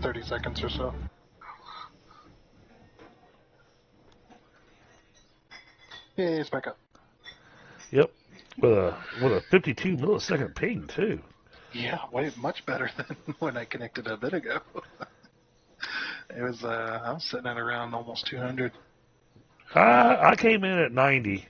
30 seconds or so. Yay, it's back up. Yep, with a 52 millisecond ping too. Yeah, way much better than when I connected a bit ago. It was I was sitting at around almost 200. I came in at 90.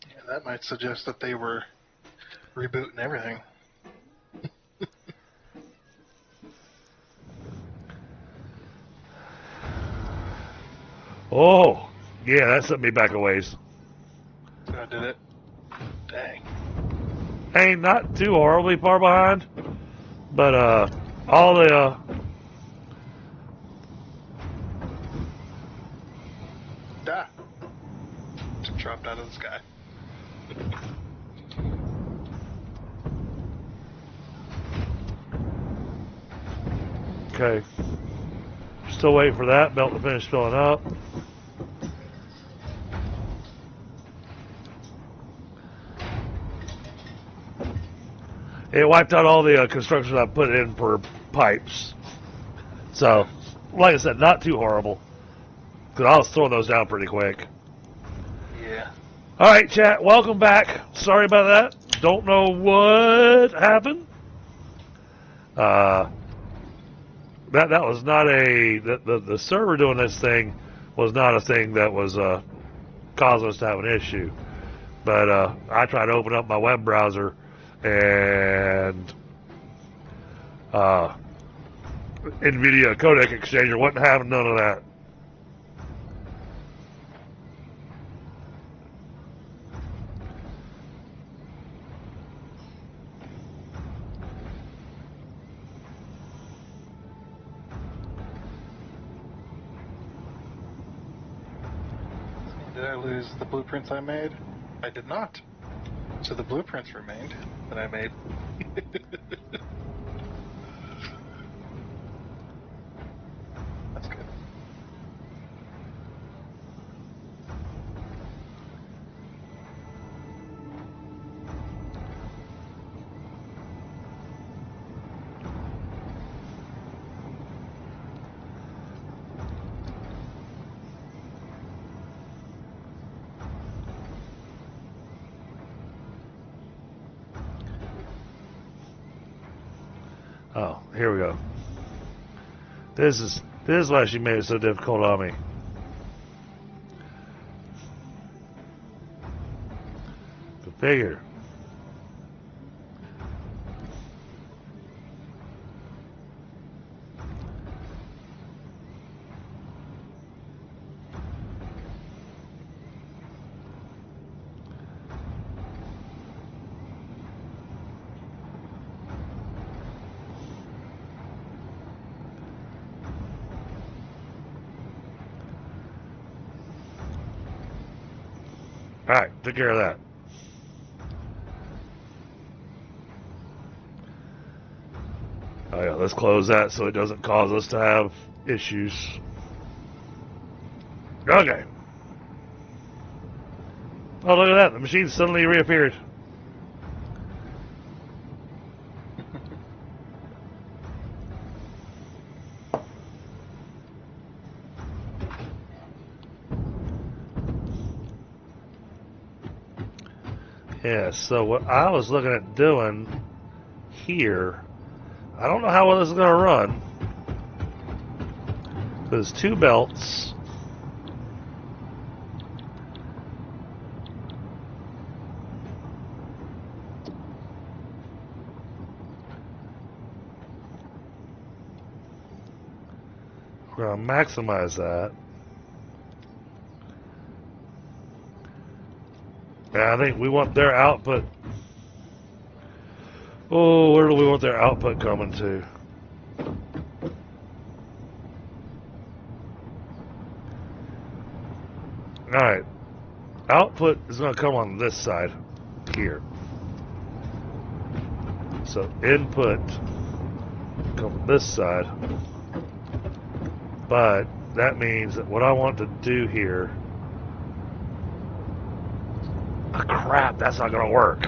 Yeah, that might suggest that they were rebooting everything. Oh, yeah, that sent me back a ways. I did it. Dang. Ain't not too horribly far behind, but all the Ah! Just dropped out of the sky. okay. Still waiting for that belt to finish filling up. It wiped out all the construction I put in for pipes. So, like I said, not too horrible. Because I was throwing those down pretty quick. Yeah. All right, chat. Welcome back. Sorry about that. Don't know what happened. That was not the server doing this thing was not a thing that was causing us to have an issue. But I tried to open up my web browser and NVIDIA codec exchanger wasn't having none of that. Did I lose the blueprints I made? I did not. So the blueprints remained that I made. That's good. Oh, here we go. This is why she made it so difficult on me. Configure. Alright, took care of that. Oh yeah, let's close that so it doesn't cause us to have issues. Okay. Oh, look at that. The machine suddenly reappeared. Yeah, so what I was looking at doing here, I don't know how well this is going to run. There's two belts. We're going to maximize that. And I think we want their output. Oh, where do we want their output coming to? Alright. Output is going to come on this side here. So input come this side. But that means that what I want to do here... Oh, crap, that's not going to work.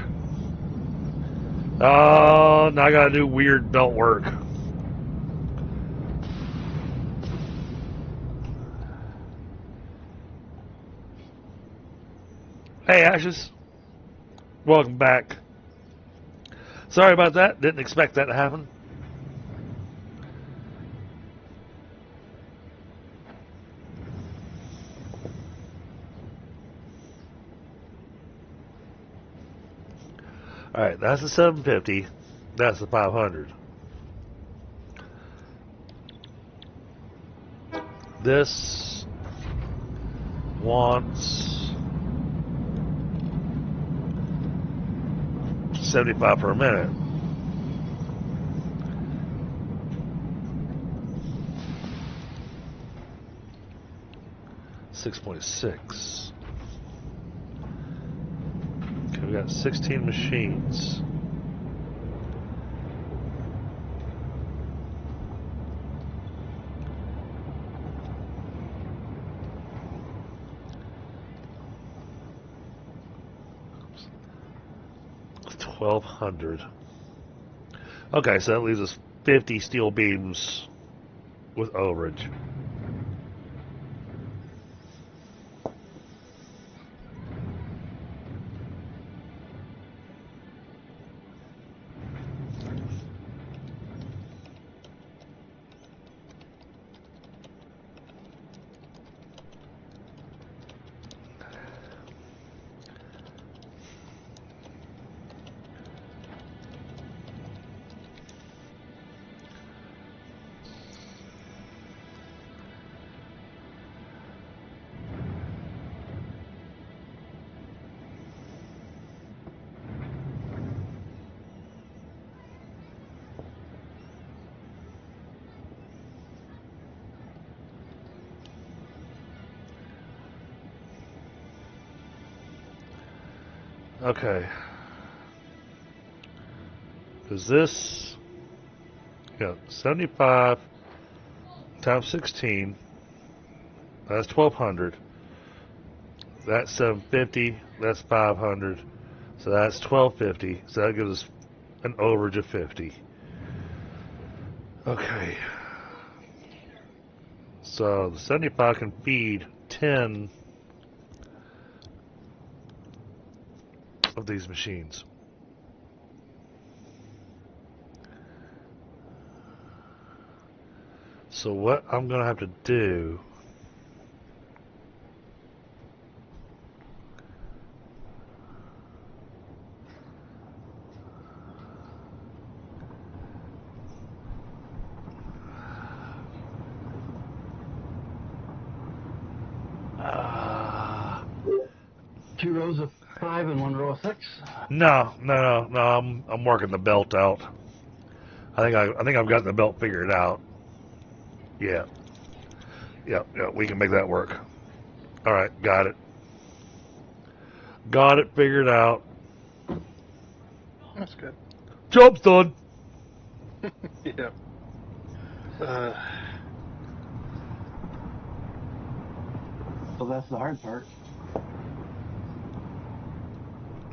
Oh, now I got to do weird belt work. Hey, Ashes. Welcome back. Sorry about that. Didn't expect that to happen. Alright, that's the 750. That's the 500. This wants 75 per minute. $6.6. Okay, we got 16 machines. $1,200. Okay, so that leaves us 50 steel beams with overage. Okay. Is this... Yeah, 75 times 16. That's 1,200. That's 750. That's 500. So that's 1,250. So that gives us an overage of 50. Okay. So the 75 can feed 10 of these machines. So what I'm going to have to do... Two rows of 5 and 1 row of 6. No. I'm working the belt out. I think I've got the belt figured out. Yeah. Yeah, we can make that work. All right, got it. Got it figured out. That's good. Job's done. Yeah. So that's the hard part.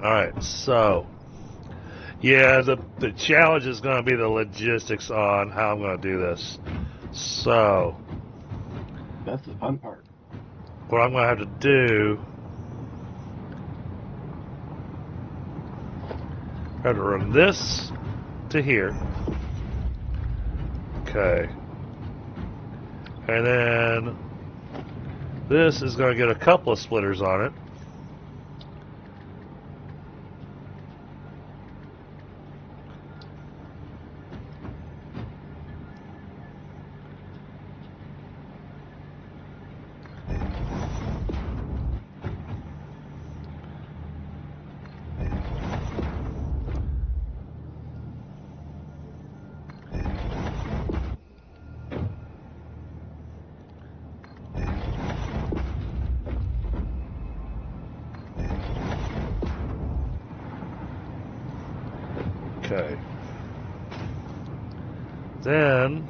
All right, so yeah, the challenge is going to be the logistics on how I'm going to do this. So That's the fun part. what I'm going to have to do, I have to run this to here. Okay. And then this is going to get a couple of splitters on it. Okay. Then,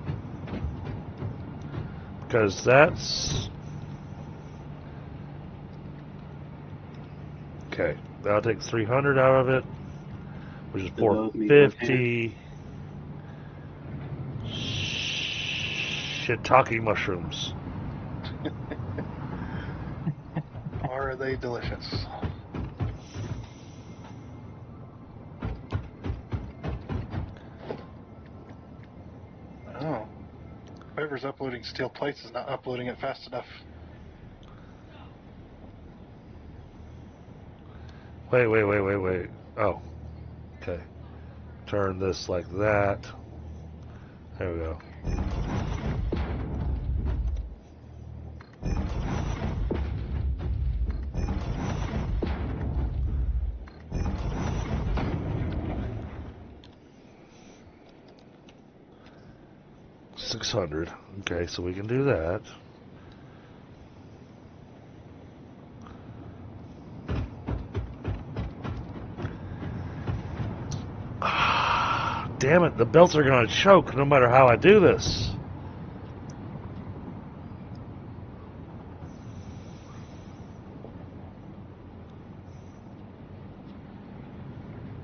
because that's okay. That'll take 300 out of it, which is Do those meet 450. Shiitake mushrooms. Are they delicious? Oh. Whoever's uploading steel plates is not uploading it fast enough. Wait. Oh, okay. Turn this like that. There we go. $600. Okay, so we can do that. Damn it, the belts are going to choke no matter how I do this.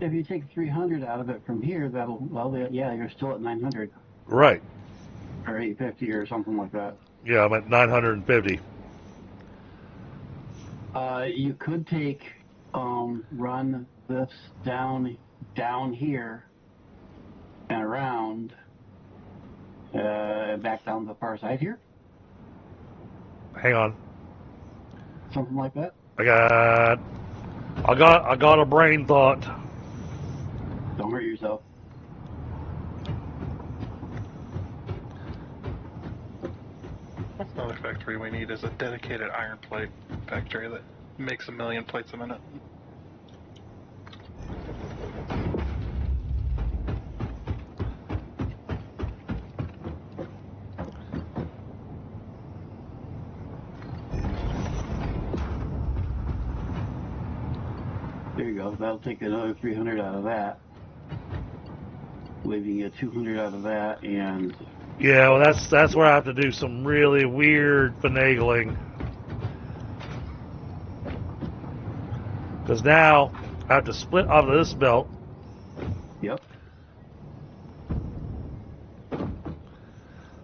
If you take 300 out of it from here, that'll, well, yeah, you're still at 900 Right. or 850 or something like that. Yeah, I'm at 950. You could take, run this down here and around, back down the far side here, Hang on. something like that. I got a brain thought. Don't hurt yourself. That's another factory we need is a dedicated iron plate factory that makes 1 million plates a minute. There you go. That'll take another 300 out of that, leaving you 200 out of that, and Yeah, well, that's where I have to do some really weird finagling. Because now I have to split off of this belt yep.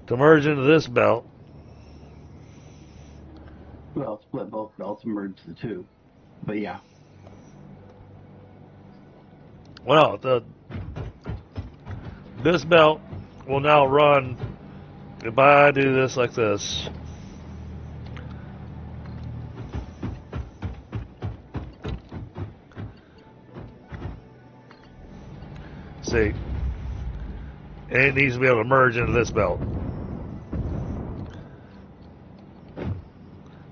to merge into this belt. Well, split both belts and merge the two. But yeah. Well, this belt will now run if I do this like this. See, and it needs to be able to merge into this belt.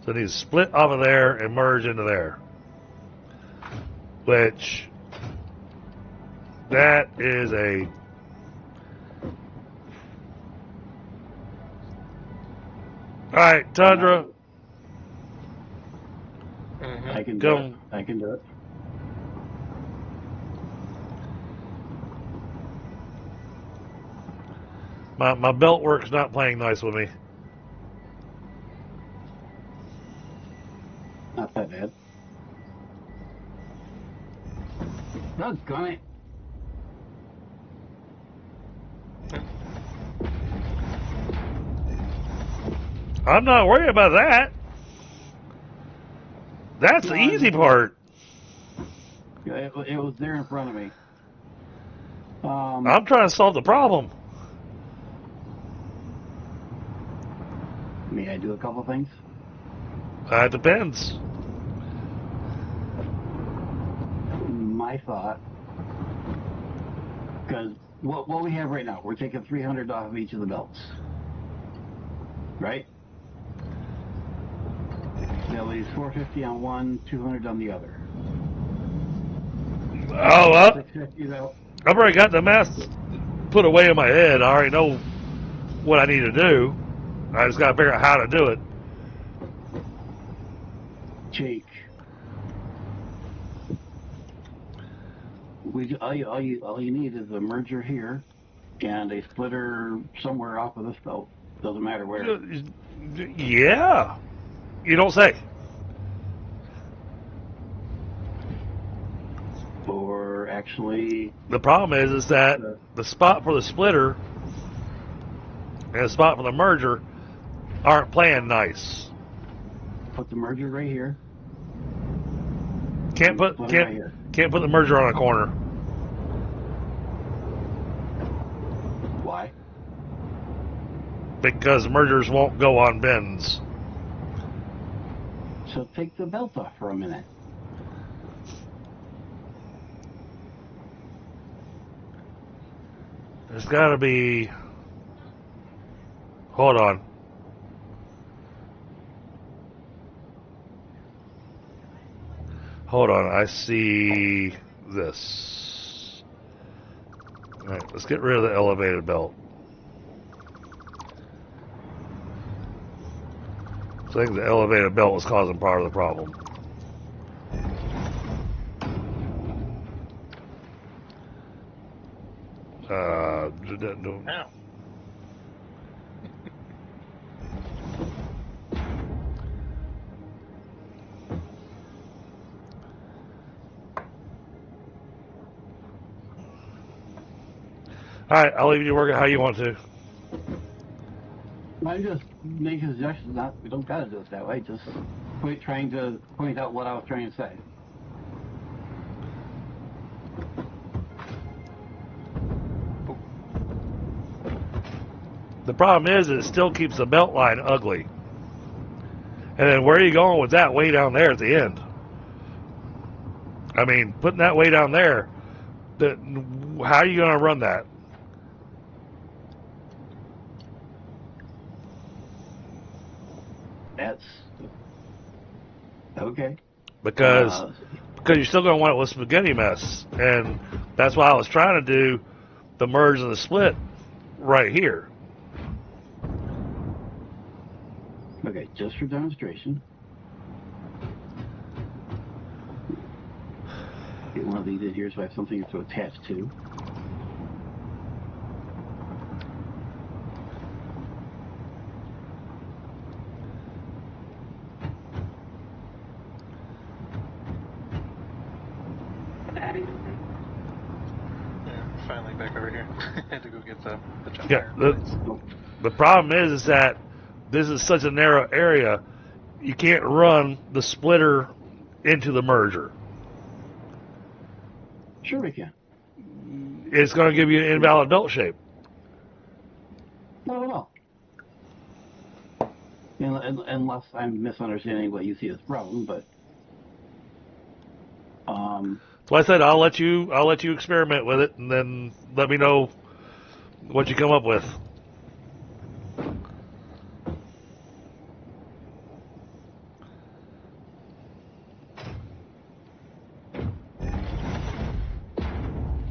So it needs to split off of there and merge into there. Which, that is a... Alright, Tundra. I can do Go. it. I can do it. My belt work's not playing nice with me. Not that bad. Doggone it. I'm not worried about that. That's the easy part. It was there in front of me. I'm trying to solve the problem. May I do a couple things? It depends. My thought, because what we have right now, we're taking 300 off of each of the belts, right? That leaves 450 on one, 200 on the other. Oh, well, 650 though. I've already got the math put away in my head. I already know what I need to do. I just got to figure out how to do it. Jake, all you need is a merger here and a splitter somewhere off of this belt. Doesn't matter where. Yeah. You don't say. Or actually, The problem is that the spot for the splitter and the spot for the merger aren't playing nice. put the merger right here. Can't put the merger on a corner. Why? Because mergers won't go on bends. So take the belt off for a minute. There's got to be. Hold on. Hold on. I see this. All right, let's get rid of the elevated belt. So I think the elevated belt was causing part of the problem. Ow. Alright, I'll leave you to work it how you want to. I'm just making suggestions. We don't gotta do it that way. Just trying to point out what I was trying to say. The problem is it still keeps the belt line ugly. And then where are you going with that way down there at the end? I mean, putting that way down there, how are you going to run that? That's okay. Because you're still going to want it with spaghetti mess. And that's why I was trying to do the merge and the split right here. Okay, just for demonstration. Get one of these in here so I have something to attach to. Yeah, finally back over here. Had to go get the jump Yeah, iron. the problem is that this is such a narrow area, you can't run the splitter into the merger. Sure we can. It's going to give you an invalid belt shape. Not at all. Unless I'm misunderstanding what you see as a problem, but So I said I'll let you experiment with it, and then let me know what you come up with.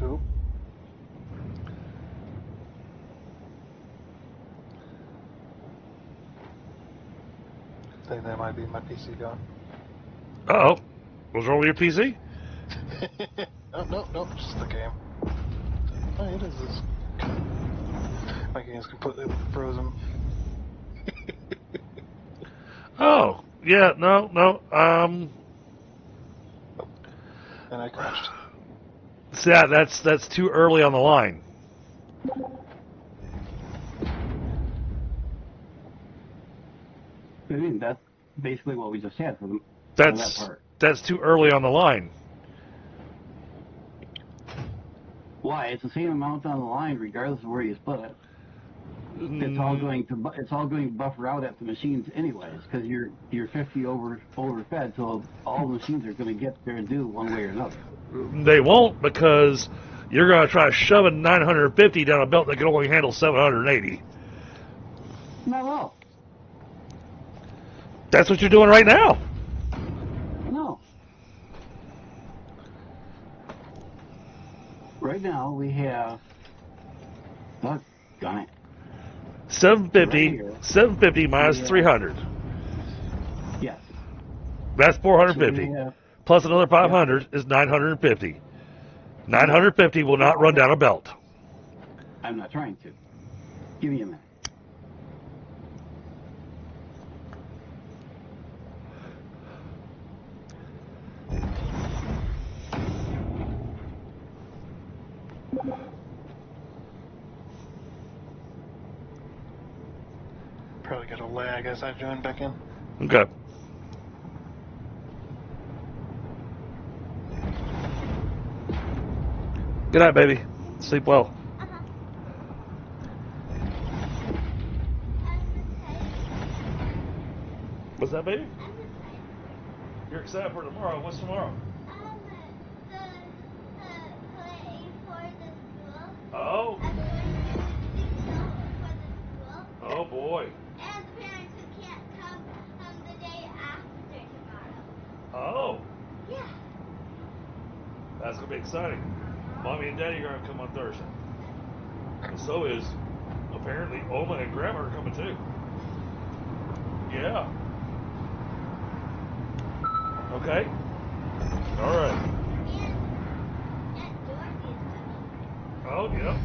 Oop. I think that might be my PC gone. Uh-oh. What's wrong with your PC? Oh, no, just the game. Oh, it is this. My game's completely frozen. Oh, yeah, no. And I crashed. See, that's too early on the line. I mean, that's basically what we just had for that part. That's too early on the line. Why? It's the same amount on the line, regardless of where you split it. It's all going to buffer out at the machines anyways, because you're 50 overfed, so all the machines are going to get their due one way or another. They won't, because you're going to try shoving 950 down a belt that can only handle 780. Not at all. That's what you're doing right now. No. Right now we have. Doggone it. 750 minus 300. Yes. That's 450. So Plus another 500 is 950. 950 will not run down a belt. I'm not trying to. Give me a minute. delay. I guess I joined back in. Okay. Good night, baby. Sleep well. What's that, baby? You're excited for tomorrow. What's tomorrow? Oh. Oh boy. And the parents who can't come the day after tomorrow. Oh. Yeah. That's gonna be exciting. Mommy and Daddy are gonna come on Thursday. And so is apparently Oma and Grandma are coming too. Yeah. Okay. All right. And Dorothy is coming. Oh, yeah.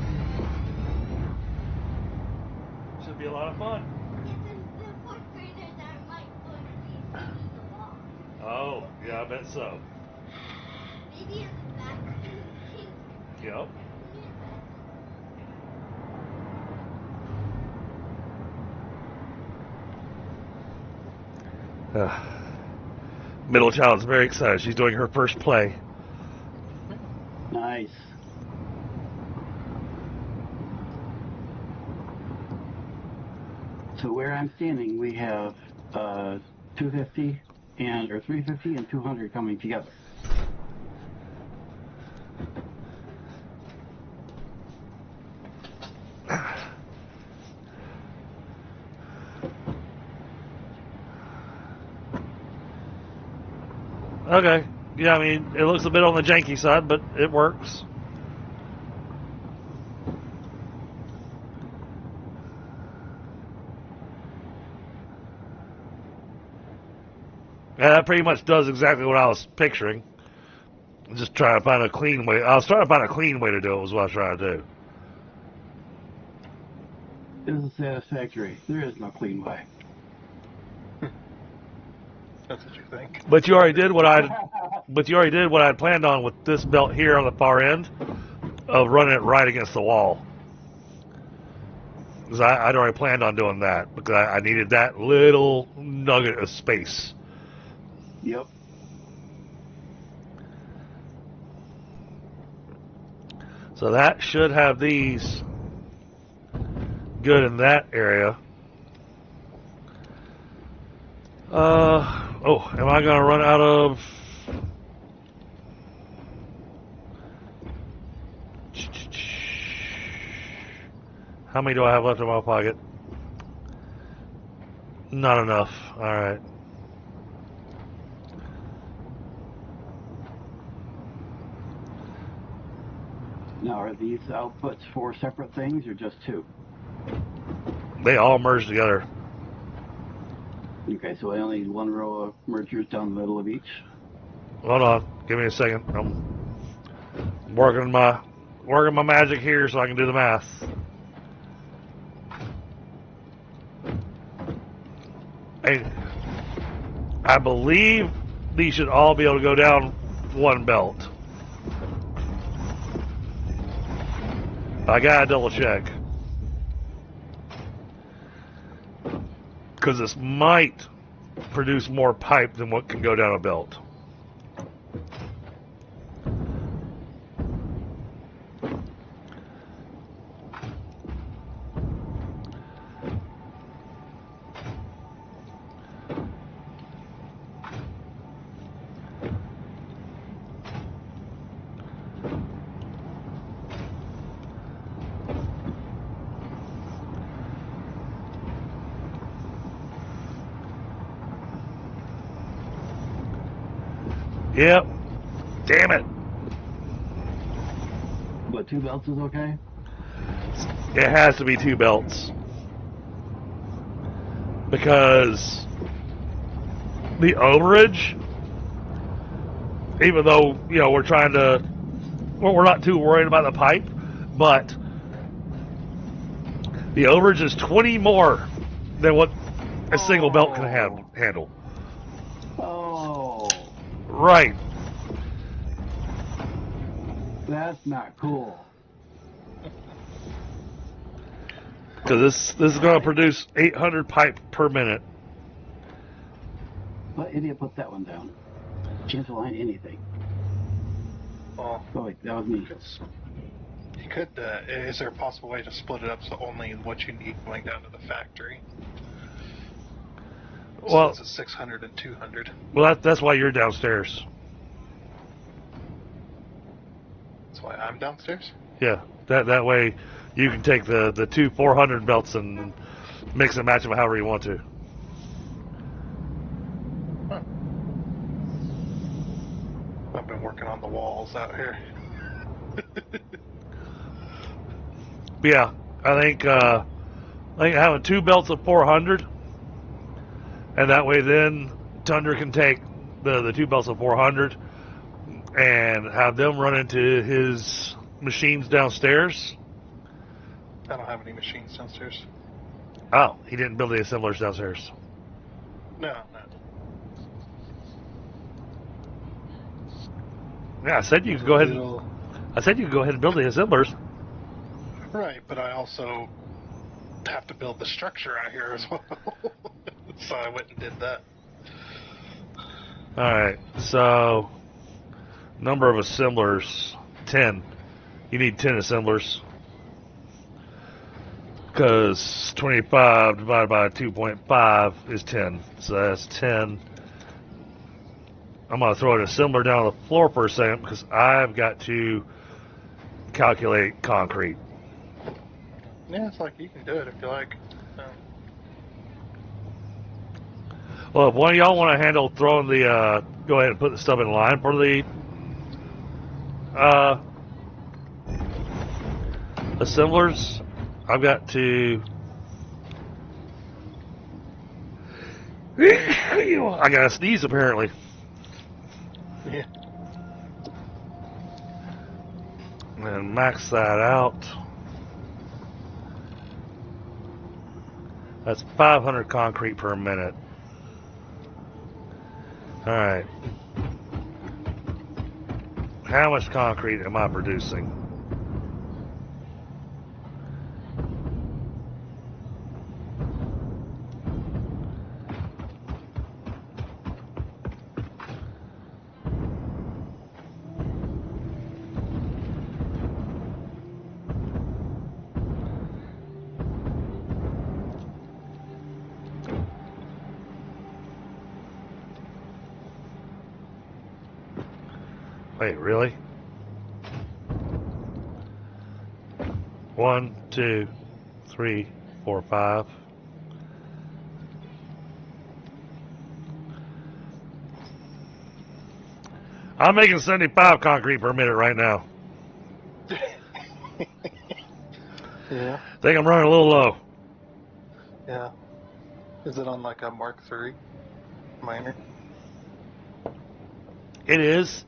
Should be a lot of fun. Yeah, the fourth graders are going to be singing along. Oh, yeah, I bet so. Maybe in the back. Yep. Middle child's very excited. She's doing her first play. Nice. So where I'm standing, we have 250 or 350 and 200 coming together. Okay. Yeah, I mean, it looks a bit on the janky side, but it works. Yeah, that pretty much does exactly what I was picturing. Just trying to find a clean way. I was trying to find a clean way to do it was what I was trying to do. This is Satisfactory. There is no clean way. That's what you think. But you already did what I planned on with this belt here on the far end of running it right against the wall. Because I'd already planned on doing that because I needed that little nugget of space. Yep. So that should have these good in that area. Oh, am I going to run out of... How many do I have left in my pocket? Not enough. All right. Now, are these outputs four separate things or just two? They all merge together. Okay, so I only need one row of mergers down the middle of each. Hold on. Give me a second. I'm working my magic here so I can do the math. Hey, I believe these should all be able to go down one belt. I gotta double check. Because this might produce more pipe than what can go down a belt. Yep. Damn it. But two belts is okay? It has to be two belts. Because the overage, even though, we're trying to, we're not too worried about the pipe, but the overage is 20 more than what a single belt can handle. Oh, Right. that's not cool. Because this is going to produce 800 pipe per minute. What idiot put that one down? Chance to line anything. Well, Oh, wait, that was me. you could. Is there a possible way to split it up so only what you need going down to the factory? Well, So it's 600 and 200. Well, that's why you're downstairs. That's why I'm downstairs. Yeah, that way you can take the two 400 belts and mix and match them however you want to. Huh. I've been working on the walls out here. But yeah, I think having two belts of 400, and that way then Tundra can take the two belts of 400 and have them run into his machines downstairs. I don't have any machines downstairs. Oh, he didn't build the assemblers downstairs. No. Yeah, I said you could go ahead. I said you could go ahead and build the assemblers. Right, but I also have to build the structure out here as well. So I went and did that. All right, so number of assemblers, 10. You need 10 assemblers. Because 25 divided by 2.5 is 10. So that's 10. I'm going to throw an assembler down on the floor for a second because I've got to calculate concrete. Yeah, it's like you can do it if you like. Well, if one of y'all want to handle throwing the, go ahead and put the stuff in line for the assemblers, I've got to. I got to sneeze apparently. Yeah. And max that out. That's 500 concrete per minute. All right. How much concrete am I producing? Wait, really? 1, 2, 3, 4, 5. I'm making 75 concrete per minute right now. Yeah. I think I'm running a little low. Yeah. Is it on like a Mark III miner? It is,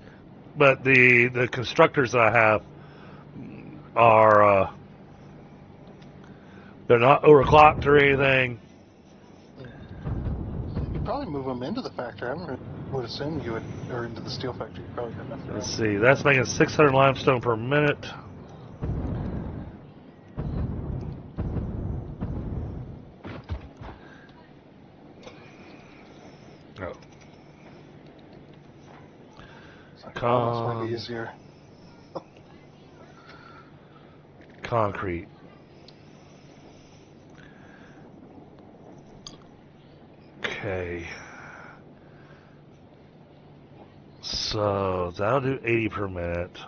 but the constructors that I have are they're not overclocked or anything. You'd probably move them into the factory. Would assume you would, or into the steel factory. You probably got enough. Let's see, that's making 600 limestone per minute. Oh. It's like almost maybe easier. Concrete. Okay. So that'll do 80 per minute.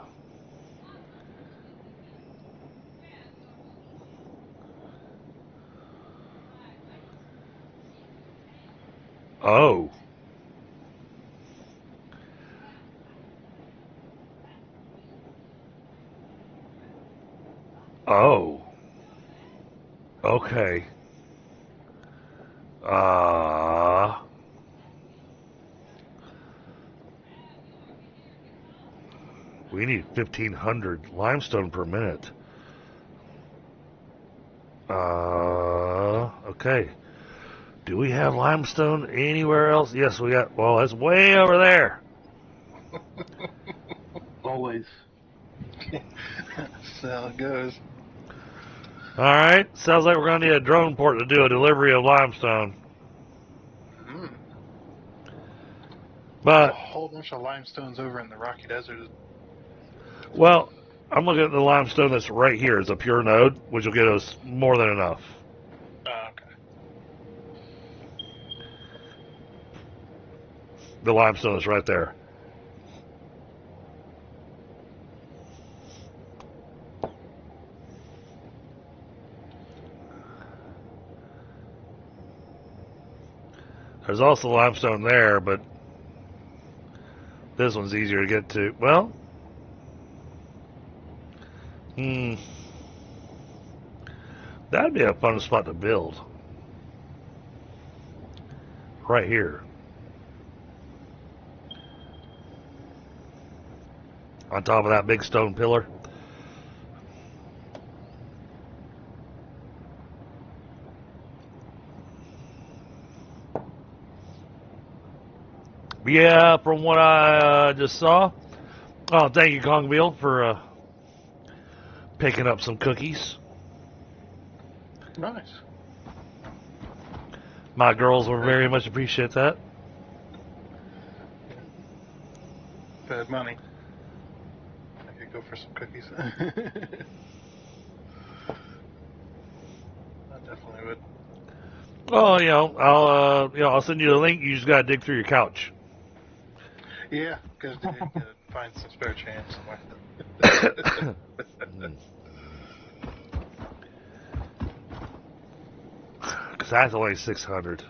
Oh. Oh. Okay. We need 1,500 limestone per minute. Okay. Do we have limestone anywhere else? Yes, we got. Well, it's way over there. Always. That's how it goes. Alright, sounds like we're going to need a drone port to do a delivery of limestone. Mm. There's a But, whole bunch of limestones over in the Rocky Desert. well, I'm looking at the limestone that's right here. It's a pure node, which will get us more than enough. Oh, okay. The limestone is right there. There's also limestone there, but this one's easier to get to. Well, that'd be a fun spot to build. Right here. On top of that big stone pillar. Yeah, from what I just saw. Oh, thank you, Kongville, for picking up some cookies. Nice. My girls will very much appreciate that. If I had money, I could go for some cookies. I definitely would. Oh, I'll send you the link. You just gotta dig through your couch. Yeah, because you could find some spare change somewhere. Because that's only 600.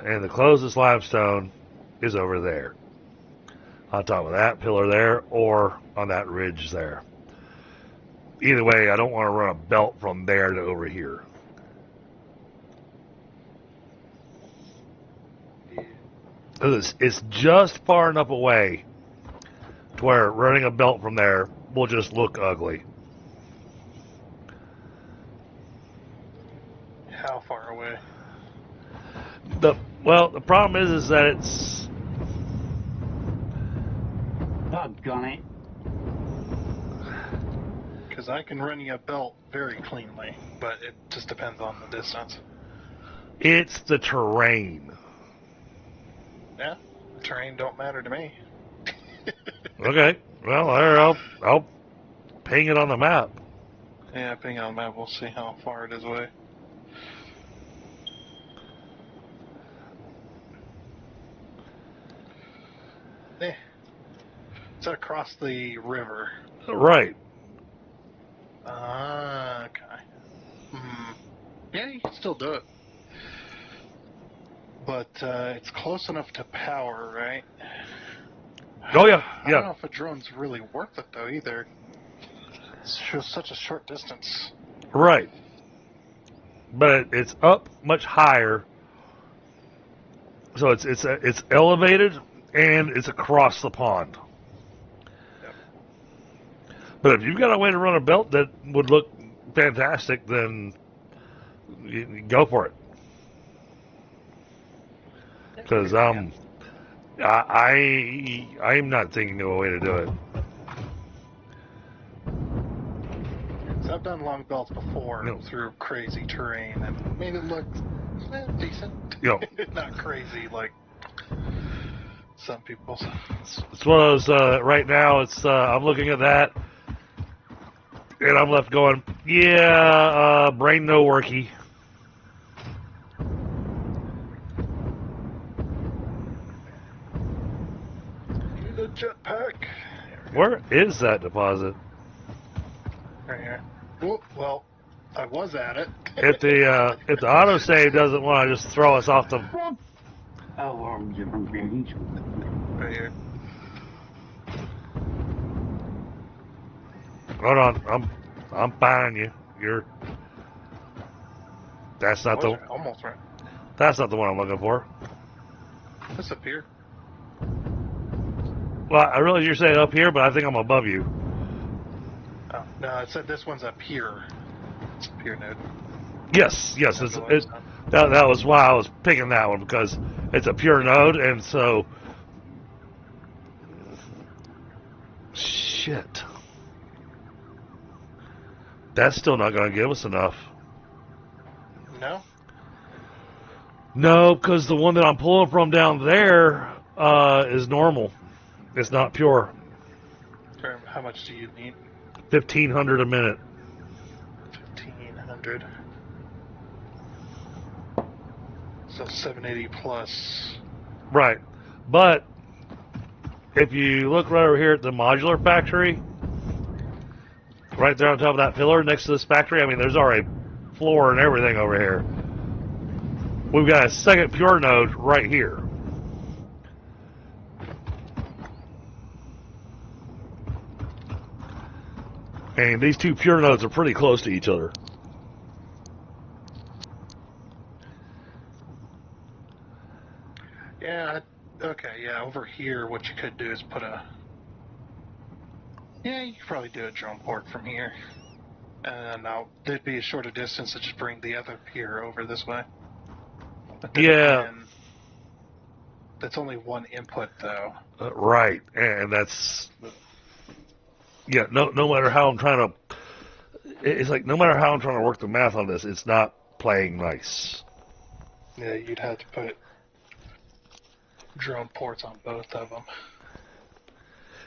And the closest limestone is over there. On top of that pillar there, or on that ridge there. Either way, I don't want to run a belt from there to over here. It's just far enough away to where running a belt from there will just look ugly. How far away? The problem is that it's Doggone it. Because I can run you a belt very cleanly, but it just depends on the distance. it's the terrain. Yeah, terrain don't matter to me. Okay, well, I'll ping it on the map. Yeah, ping on the map, we'll see how far it is away. Eh. It's across the river. Right. Okay. Yeah, you can still do it. But it's close enough to power, right? Oh yeah, I don't know yeah. if a drone's really worth it though either. It's just such a short distance. Right. But it's up much higher, so it's elevated and it's across the pond. Yep. But if you've got a way to run a belt that would look fantastic, then you go for it. Because I'm not thinking of a way to do it. So I've done long belts before No. through crazy terrain and made it look decent. Yo. Not crazy like some people. It's one of those. Right now, it's I'm looking at that, and I'm left going, yeah, brain no worky. Need a jetpack. Where is that deposit? Right here. Well, I was at it. If the autosave doesn't want to just throw us off the. Oh, different buildings. Right here. Hold on, I'm finding you. You're. That's not the. Almost right. That's not the one I'm looking for. It's up here. Well, I realize you're saying up here, but I think I'm above you. Oh, no, it said this one's up here. It's a pier node. Yes. That was why I was picking that one, because it's a pure node, and so. Shit. That's still not going to give us enough. No? No, because the one that I'm pulling from down there is normal. It's not pure. Or how much do you need? 1,500 a minute. 1,500. So 780 plus. Right. But if you look right over here at the modular factory, right there on top of that pillar next to this factory, I mean, there's already floor and everything over here. We've got a second pure node right here. And these two pure nodes are pretty close to each other. Yeah, okay, yeah, over here what you could do is put a... Yeah, you could probably do a drone port from here. And now there'd be a shorter distance to just bring the other pier over this way. But then Yeah. again, that's only one input, though. Right, and that's... Yeah, no matter how I'm trying to... It's like, no matter how I'm trying to work the math on this, it's not playing nice. Yeah, you'd have to put drone ports on both of them.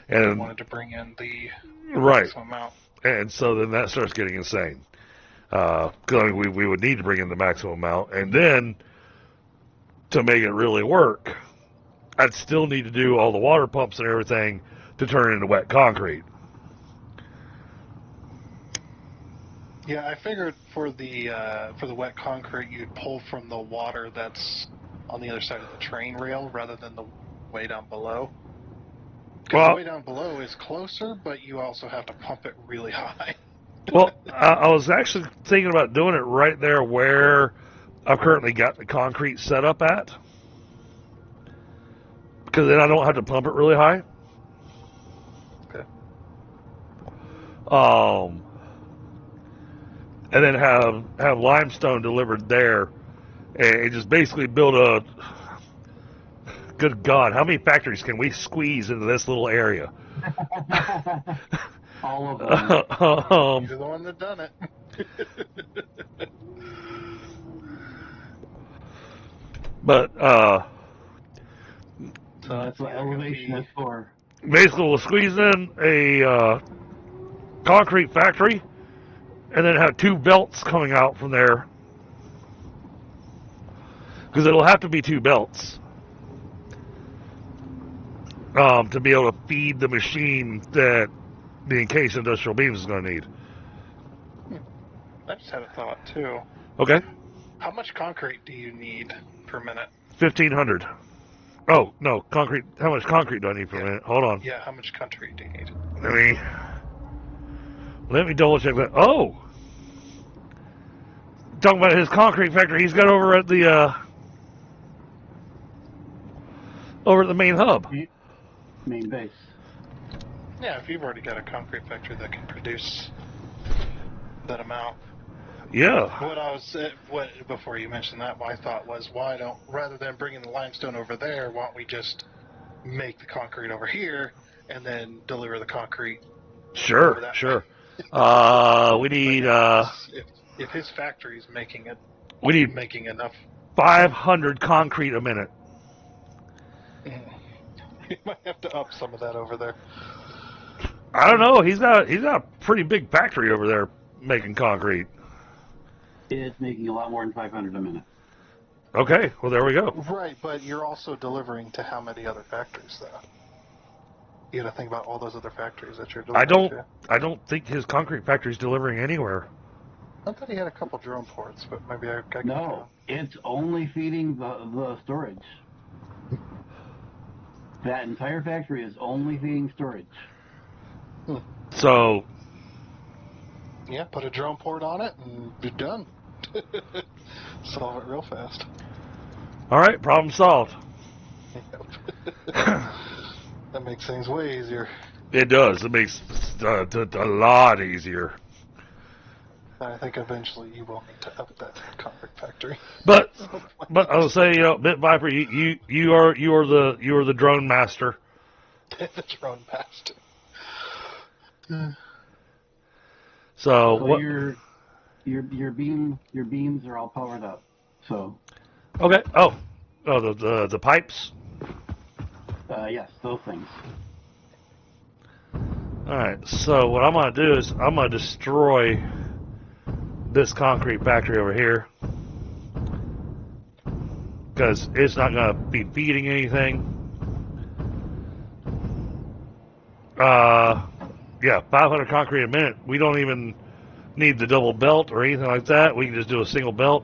If you And wanted to bring in the right, maximum amount. and so then that starts getting insane. Because I mean, we would need to bring in the maximum amount, and then to make it really work, I'd still need to do all the water pumps and everything to turn it into wet concrete. Yeah, I figured for the wet concrete, you'd pull from the water that's on the other side of the train rail rather than the way down below. Because Well, the way down below is closer, but you also have to pump it really high. well, I was actually thinking about doing it right there where I've currently got the concrete set up at, because then I don't have to pump it really high. Okay. And then have limestone delivered there, and just basically build a. Good God, how many factories can we squeeze into this little area? All of them. You're the one that done it. But That's what elevation is for. basically, we'll squeeze in a concrete factory, and then have two belts coming out from there, because it'll have to be two belts to be able to feed the machine that the encased industrial beams is going to need. I just had a thought, too. Okay, How much concrete do you need per minute? 1,500. Oh no, concrete. How much concrete do I need per minute? Hold on. Yeah, how much concrete do you need? Let me double check that. Oh, talking about his concrete factory he's got over at the main hub. Main base. Yeah, if you've already got a concrete factory that can produce that amount. Yeah. Before you mentioned that, my thought was, why don't, rather than bringing the limestone over there, why don't we just make the concrete over here and then deliver the concrete? Sure. We need if his factory's making it, we need making enough. 500 concrete a minute. You might have to up some of that over there. I don't know. He's got a pretty big factory over there making concrete. It's making a lot more than 500 a minute. Okay, well there we go. Right, but you're also delivering to how many other factories, though? You got to think about all those other factories that you're delivering to. I don't think his concrete factory's delivering anywhere. I thought he had a couple drone ports, but maybe I got No, it's only feeding the storage. That entire factory is only feeding storage. So yeah, put a drone port on it and be done. Solve it real fast. all right, problem solved. Yep. That makes things way easier. It does. It makes it a lot easier. I think eventually you will need to up that concrete factory. But I will say, Bit Viper, you are the drone master. The drone master. So So what? your beams are all powered up. So Okay. Oh, the pipes. yes, those things. All right. So what I'm gonna do is I'm gonna destroy this concrete factory over here because it's not gonna be feeding anything. Yeah, 500 concrete a minute. We don't even need the double belt or anything like that. We can just do a single belt.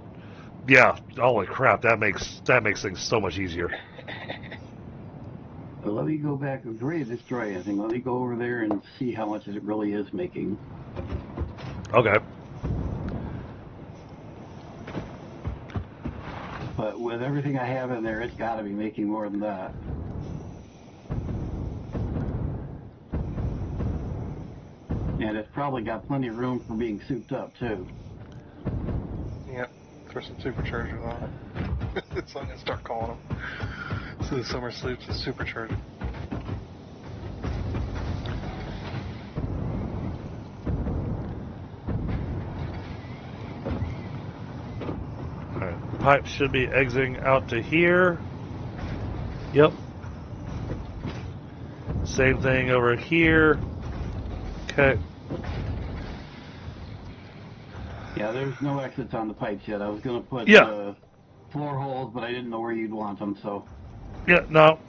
Yeah, holy crap, that makes things so much easier. But let me go back before you destroy anything. Let me go over there and see how much it really is making. Okay. But with everything I have in there, it's got to be making more than that. And it's probably got plenty of room for being souped up too. Yep. Throw some superchargers on it. That's what I'm gonna start calling them. So the summer sleeps is supercharger. Alright. Pipe should be exiting out to here. Yep. Same thing over here. Okay. Yeah, there's no exits on the pipes yet. I was going to put floor holes, but I didn't know where you'd want them, so. Yeah, no.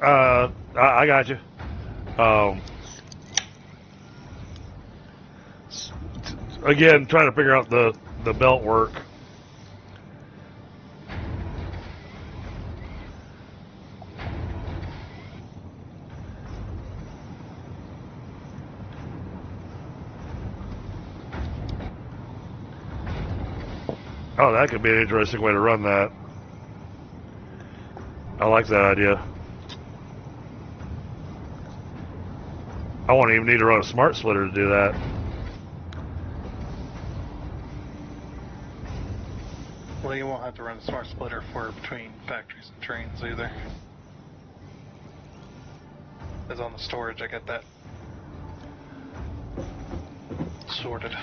I got you. Again, trying to figure out the belt work. Oh, that could be an interesting way to run that. I like that idea. I won't even need to run a smart splitter to do that. Well, you won't have to run a smart splitter for between factories and trains either. As on the storage, I get that sorted.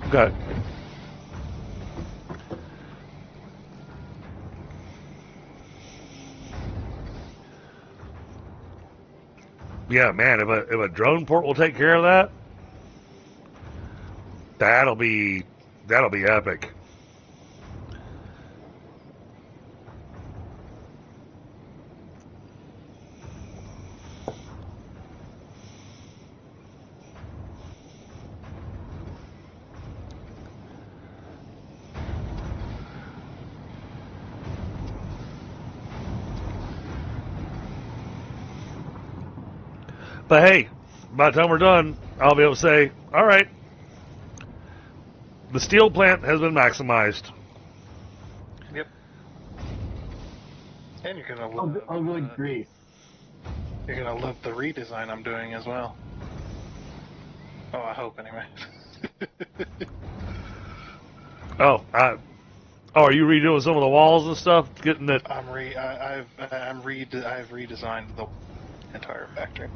Okay. Yeah, man, if a drone port will take care of that, that'll be epic. But hey, by the time we're done, I'll be able to say, all right, the steel plant has been maximized. Yep. And you're gonna Oh, love. good grief. You're gonna love the redesign I'm doing as well. Oh, I hope anyway. Are you redoing some of the walls and stuff? Getting it? I've redesigned the entire factory.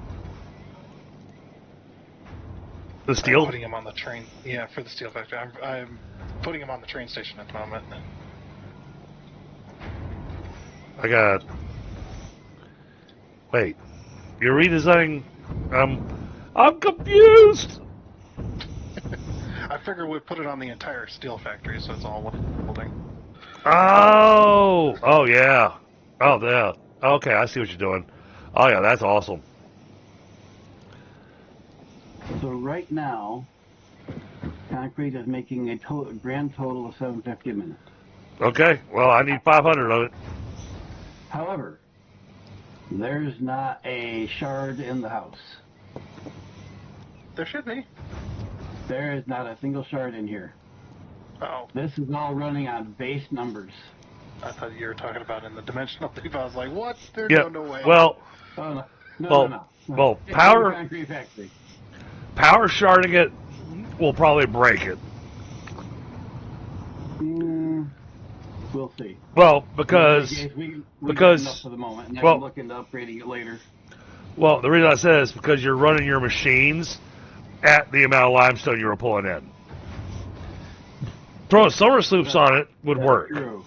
The steel? I'm putting them on the train. Yeah, for the steel factory. I'm putting them on the train station at the moment. I got. Wait, you're redesigning? I'm confused. I figure we'd put it on the entire steel factory, so it's all one building. Oh yeah. Oh yeah. Okay, I see what you're doing. Oh yeah, that's awesome. So right now, concrete is making a grand total of 750 a minute. Okay, well I need 500 of it. However, there's not a shard in the house. There should be. There is not a single shard in here. Oh, This is all running on base numbers. I thought you were talking about in the dimensional leap. I was like, what? There's Yeah. no way. Well, Oh, no. Well, No. well, It's power- a concrete factory. power sharding it will probably break it. We'll see. Well, because we because- got enough for the moment, and I well- can look into upgrading it later. well, the reason I said is because you're running your machines at the amount of limestone you were pulling in. Throwing summer sloops on it would work. True.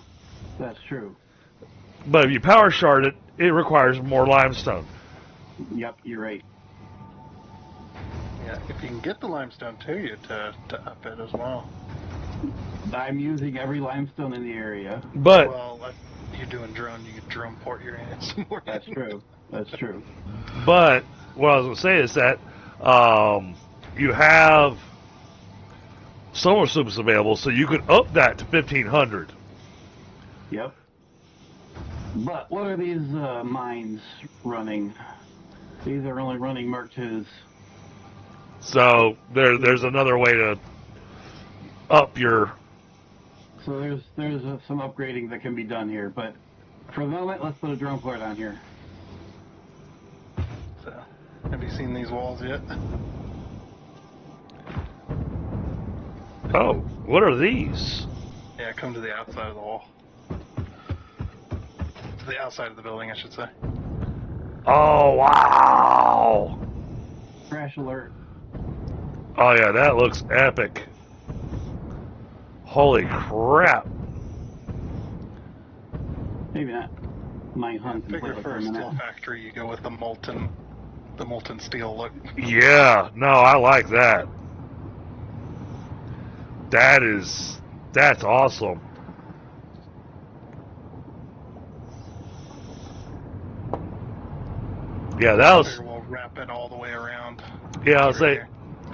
That's true. But if you power shard it, it requires more limestone. Yep, you're right. Yeah, if you can get the limestone to you to up it as well. I'm using every limestone in the area. But Well, if you're doing drone, you can drone port your ass more. That's true. That's true. But what I was going to say is that you have summer sloops available, so you could up that to 1,500. Yep. But what are these mines running? These are only running Mark IIs. So there's another way to up your. So there's some upgrading that can be done here. But for the moment, let's put a drone port on here. So, have you seen these walls yet? Oh, what are these? Yeah, come to the outside of the wall. To the outside of the building, I should say. Oh, wow. Crash alert. Oh, yeah, that looks epic. Holy crap. Maybe not. Mine hunt and Figure play for for a a minute. steel factory, you go with the molten steel look. Yeah, no, I like that. That's awesome. Yeah, that was. Figure we'll wrap it all the way around. Yeah, I'll say.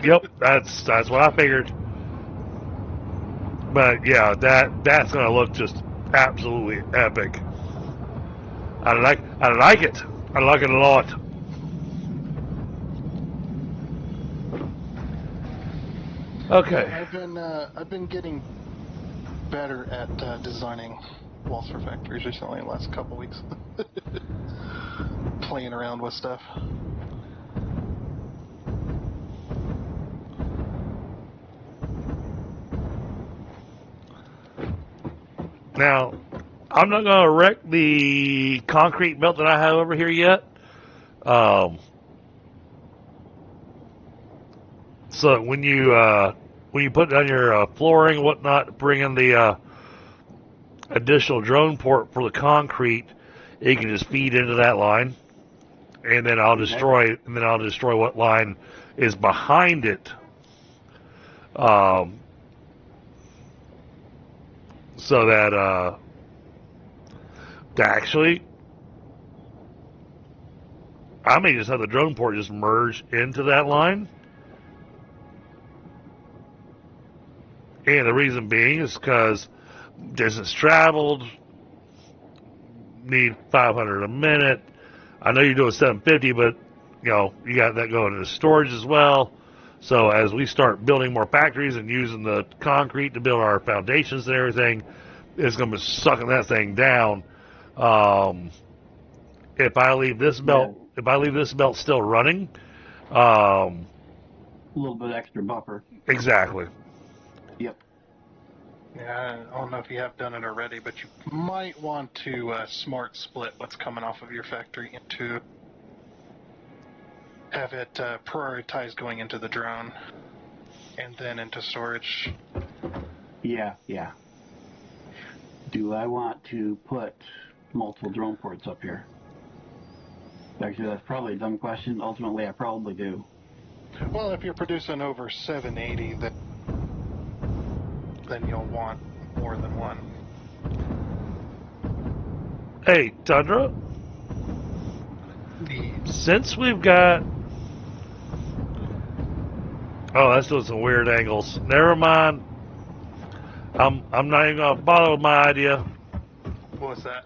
Yep, that's what I figured. But yeah, that's gonna look just absolutely epic. I like it. I like it a lot. Okay. I've been getting better at designing walls for factories recently in the last couple weeks. Playing around with stuff. Now, I'm not gonna wreck the concrete belt that I have over here yet. So when you put down your flooring and whatnot, bring in the additional drone port for the concrete, it can just feed into that line, and then I'll destroy what line is behind it. So that actually, I may just have the drone port just merge into that line. And the reason being is because distance traveled, need 500 a minute. I know you're doing 750, but you got that going into storage as well. So as we start building more factories and using the concrete to build our foundations and everything, it's going to be sucking that thing down. If I leave this belt still running, A little bit extra buffer. exactly. Yep. Yeah, I don't know if you have done it already, but you might want to smart split what's coming off of your factory into have it prioritized going into the drone and then into storage. Yeah. Do I want to put multiple drone ports up here? Actually, that's probably a dumb question. Ultimately, I probably do. Well, if you're producing over 780, then you'll want more than one. Hey, Tundra, since we've got... Oh, that's doing some weird angles. Never mind. I'm not even going to bother with my idea. What was that?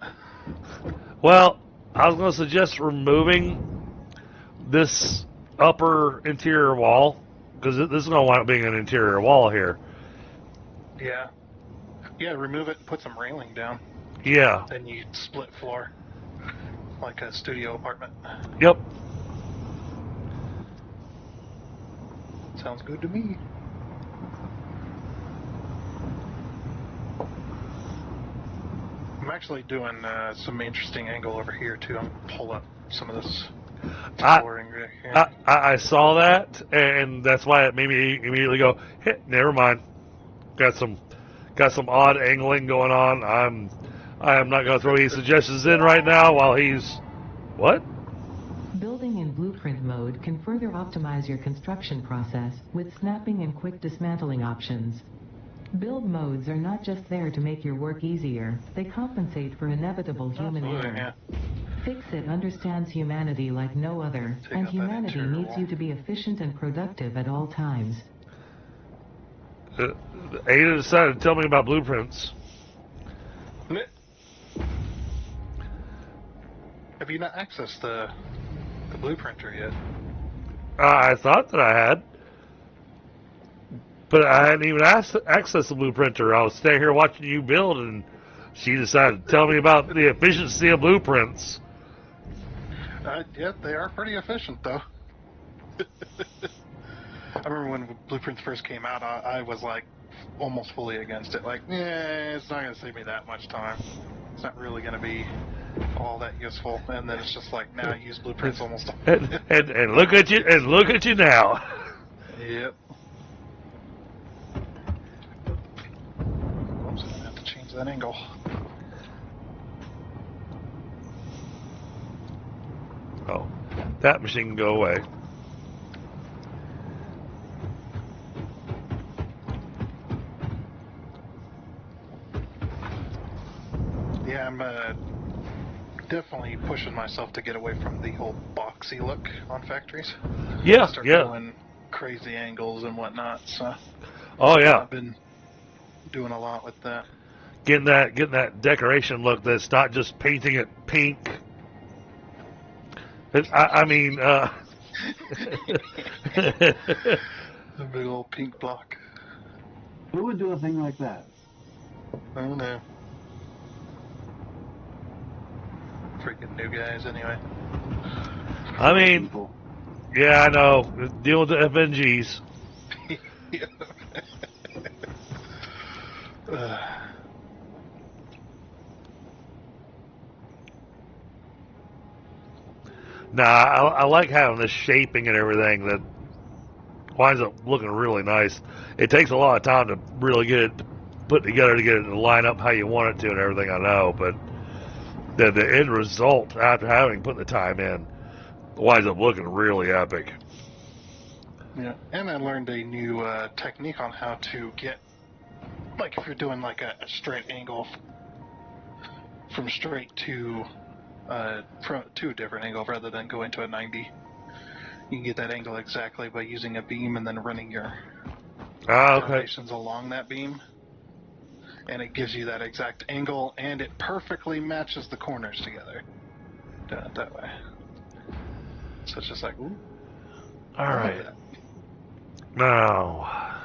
Well, I was going to suggest removing this upper interior wall, because this is going to wind up being an interior wall here. Yeah. Yeah, remove it and put some railing down. Yeah. Then you split floor. Like a studio apartment. Yep. Sounds good to me. I'm actually doing some interesting angle over here too. I'm gonna pull up some of this I, boring right here. I saw that, and that's why it made me immediately go, hey, never mind. Got some odd angling going on. I am not going to throw any suggestions in right now while he's what? Building in blueprint mode can further optimize your construction process with snapping and quick dismantling options. Build modes are not just there to make your work easier, they compensate for inevitable human Absolutely, error. yeah. Fix-It understands humanity like no other, Take and out that humanity interior needs wall. you to be efficient and productive at all times. Ada decided to tell me about blueprints. Have you not accessed the blueprinter yet? I thought that I had, but I hadn't even accessed the blueprinter. I was staying here watching you build, and she decided to tell me about the efficiency of blueprints. Yeah, they are pretty efficient, though. I remember when blueprints first came out, I was like almost fully against it. Like, yeah, it's not going to save me that much time. It's not really going to be all that useful. And then it's just like, now I use blueprints almost all. And look at you, now. Yep. Oops, I'm going to have to change that angle. Oh, that machine can go away. Yeah, I'm definitely pushing myself to get away from the whole boxy look on factories. Yeah, Start yeah. doing crazy angles and whatnot. So Oh yeah. I've been doing a lot with that. Getting that decoration look that's not just painting it pink. I mean, A big old pink block. Who would do a thing like that? I don't know. Freaking new guys, anyway. I mean, People. yeah, I know. Deal with the FNGs. Nah, I like having the shaping and everything that winds up looking really nice. It takes a lot of time to really get it put together to get it to line up how you want it to and everything, I know, but the end result after having put the time in winds up looking really epic. Yeah, and I learned a new technique on how to get, like, if you're doing like a straight angle from straight to a different angle rather than going to a 90. You can get that angle exactly by using a beam and then running your Okay. elevations along that beam, and it gives you that exact angle, and it perfectly matches the corners together. Doing it that way. So it's just like, ooh, All I love right. that. Now,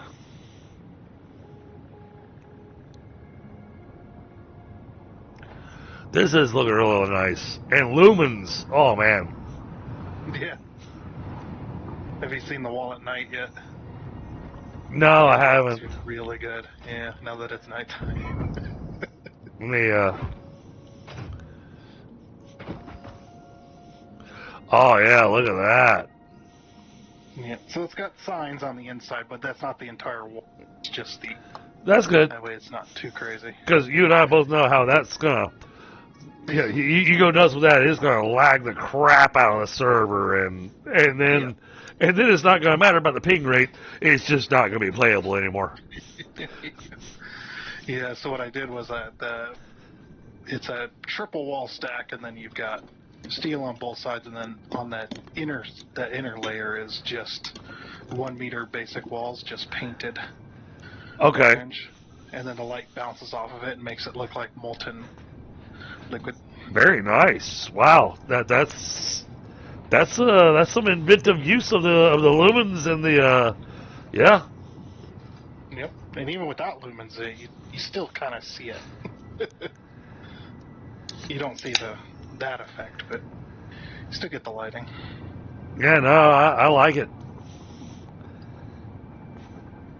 this is looking really nice. And lumens. Oh man. Yeah. Have you seen the wall at night yet? No, I haven't. It's really good. Yeah, now that it's nighttime. Let me. Oh yeah, look at that. Yeah, so it's got signs on the inside, but that's not the entire wall. It's just the. That's good That way it's not too crazy. because you and I both know how that's gonna. Yeah, you go nuts with that. It's gonna lag the crap out of the server, and then it's not gonna matter about the ping rate. It's just not gonna be playable anymore. Yeah, so what I did was it's a triple wall stack, and then you've got steel on both sides, and then on that inner layer is just 1 meter basic walls, just painted Okay. orange, and then the light bounces off of it and makes it look like molten liquid. Very nice. Wow. That's some inventive use of the lumens and the yeah. Yep, and even without lumens, you still kind of see it. You don't see that effect, but you still get the lighting. Yeah, no, I like it.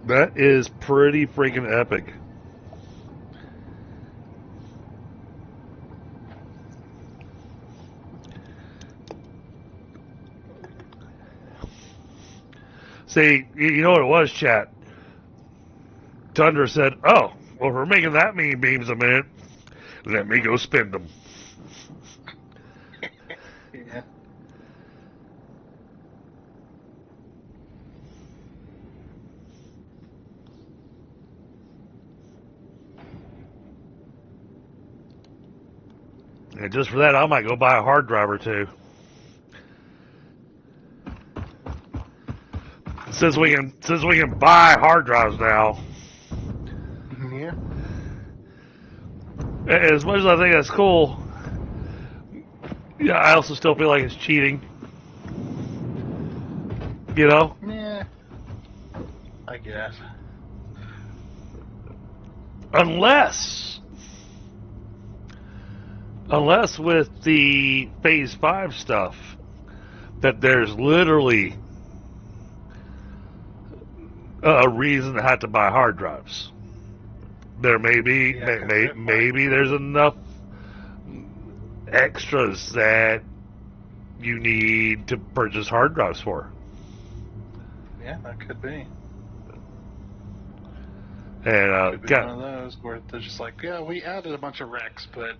That is pretty freaking epic. See, you know what it was, chat? Tundra said, oh, well, if we're making that many beams a minute, let me go spend them. Yeah. And just for that, I might go buy a hard drive or two. Since we can buy hard drives now, Yeah. as much as I think that's cool, yeah, I also still feel like it's cheating. You know? Yeah. I guess. Unless with the Phase 5 stuff, that there's literally a reason to have to buy hard drives. There may be, Yeah, 'cause it maybe there's enough extras that you need to purchase hard drives for. Yeah, that could be. And Could be one of those where they're just like, yeah, we added a bunch of recs, but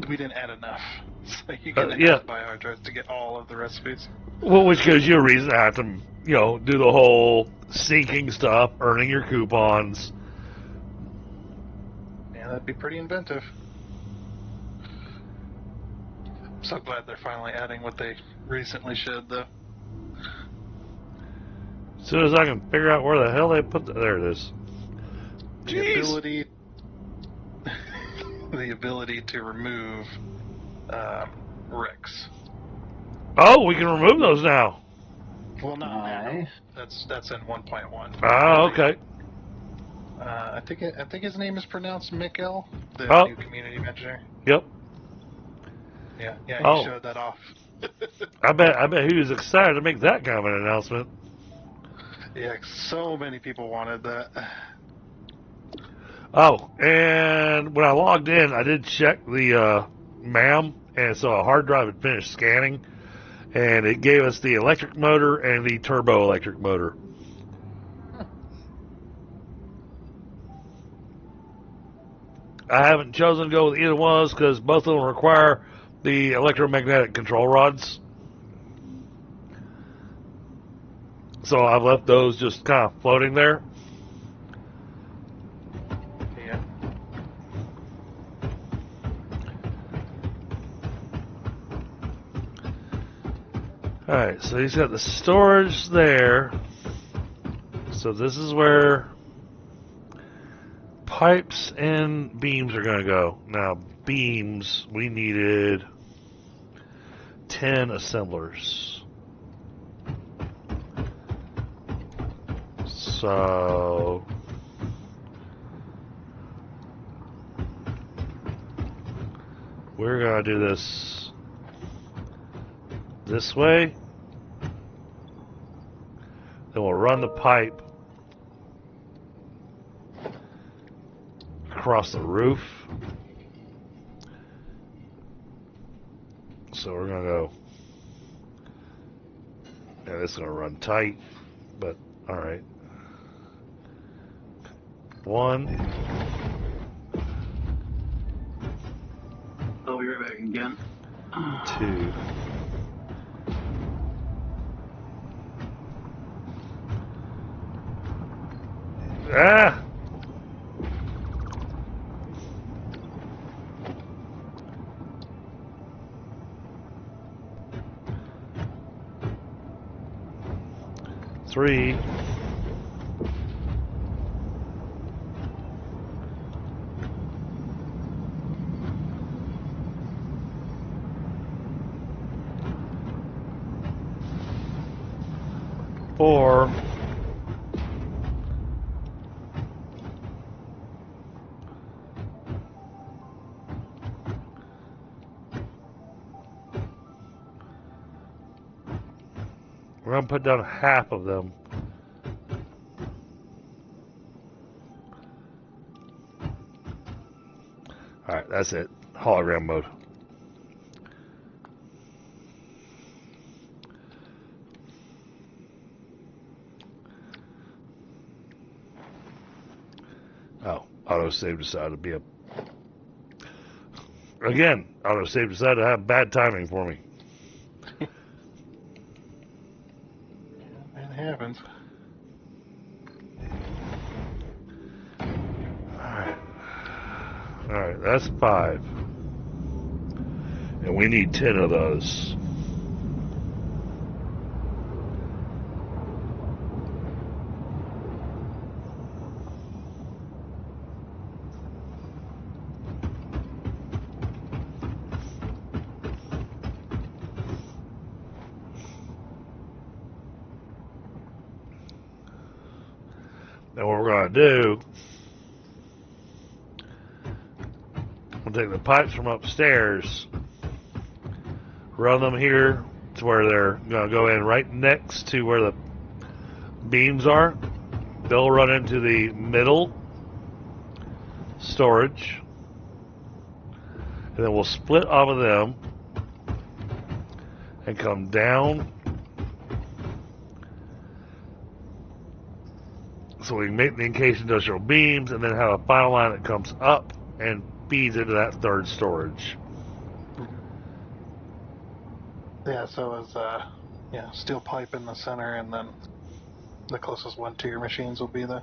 we didn't add enough. So you're gonna yeah. have to buy hard drives to get all of the recipes. Well, which gives you a reason to have to, do the whole syncing stuff, earning your coupons. Yeah, that'd be pretty inventive. I'm so glad they're finally adding what they recently should, though. As soon as I can figure out where the hell they put there it is. The Jeez. ability, the ability to remove recs. Oh, we can remove those now. Well, not Nice. now. That's in 1.1. Oh, okay. I think his name is pronounced Mikkel, the new community manager. Yep. Yeah, he Oh. showed that off. I bet he was excited to make that kind of an announcement. Yeah, so many people wanted that. Oh, and when I logged in, I did check the MAM, and so a hard drive had finished scanning, and it gave us the electric motor and the turbo electric motor. I haven't chosen to go with either one of those because both of them require the electromagnetic control rods. So I've left those just kind of floating there. Yeah. Alright, so he's got the storage there. So this is where pipes and beams are going to go. Now, beams, we needed 10 assemblers. So we're going to do this way. Then we'll run the pipe across the roof. So we're going to go. Yeah, this is going to run tight, but alright. 1. I'll be right back again. 2. Ah! Three. Four. We're going to put down half of them. Alright, that's it. Hologram mode. autosave decided to be a... Again, autosave decided to have bad timing for me. It happens. Alright, that's 5. And we need 10 of those. Now what we're going to do, we'll take the pipes from upstairs, run them here to where they're going to go in right next to where the beams are. They'll run into the middle storage, and then we'll split off of them and come down so we can make the encased industrial beams, and then have a final line that comes up and feeds into that third storage. Yeah, so it's steel pipe in the center, and then the closest one to your machines will be the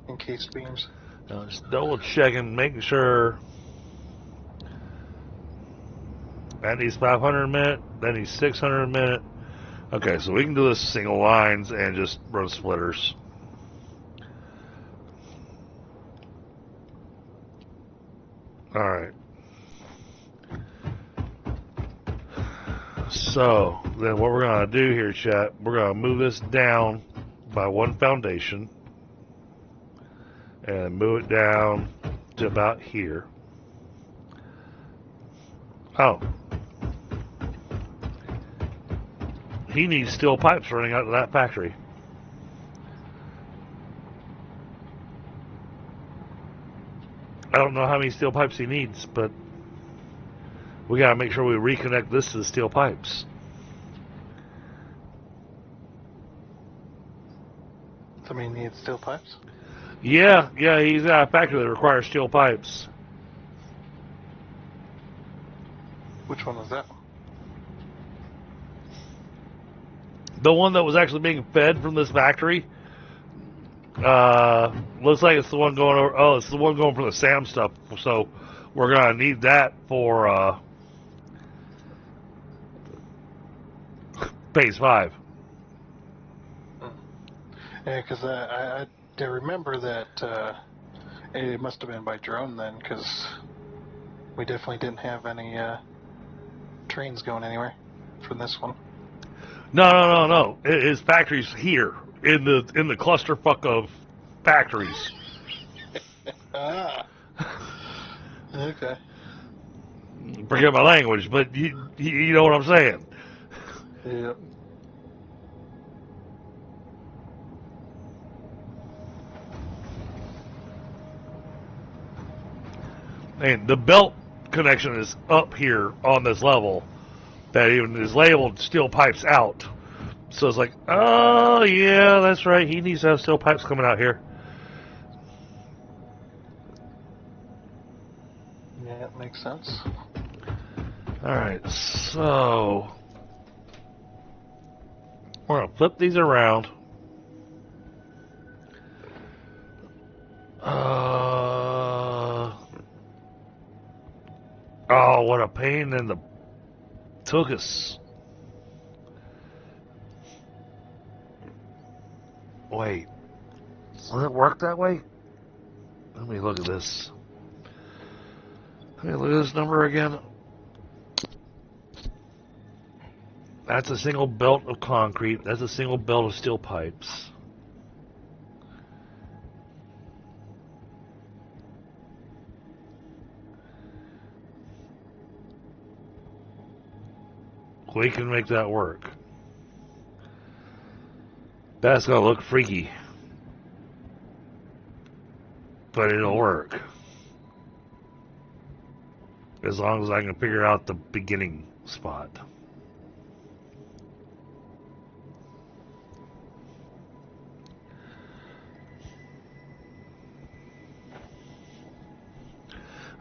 encased beams. Now just double checking, making sure that needs 500 a minute, that needs 600 a minute. Okay, so we can do this single lines and just run splitters. Alright. So, then what we're going to do here, chat, we're going to move this down by 1 foundation and move it down to about here. Oh. He needs steel pipes running out of that factory. I don't know how many steel pipes he needs, but we gotta make sure we reconnect this to the steel pipes. Somebody needs steel pipes? Yeah, he's got a factory that requires steel pipes. Which one was that? The one that was actually being fed from this factory. Looks like it's the one going over. Oh, it's the one going for the SAM stuff. So we're gonna need that for phase 5. Yeah, because I remember that it must have been by drone then, because we definitely didn't have any trains going anywhere from this one. No. His factory's here in the clusterfuck of factories. Ah. Okay. Forget my language, but you know what I'm saying. Yep. And the belt connection is up here on this level that even is labeled steel pipes out. So it's like, oh yeah, that's right. He needs to have steel pipes coming out here. Yeah, it makes sense. Alright, so we're going to flip these around. Oh, what a pain in the tuchus. Wait, does it work that way? Let me look at this. Let me look at this number again. That's a single belt of concrete. That's a single belt of steel pipes. We can make that work. That's gonna look freaky, but it'll work. As long as I can figure out the beginning spot.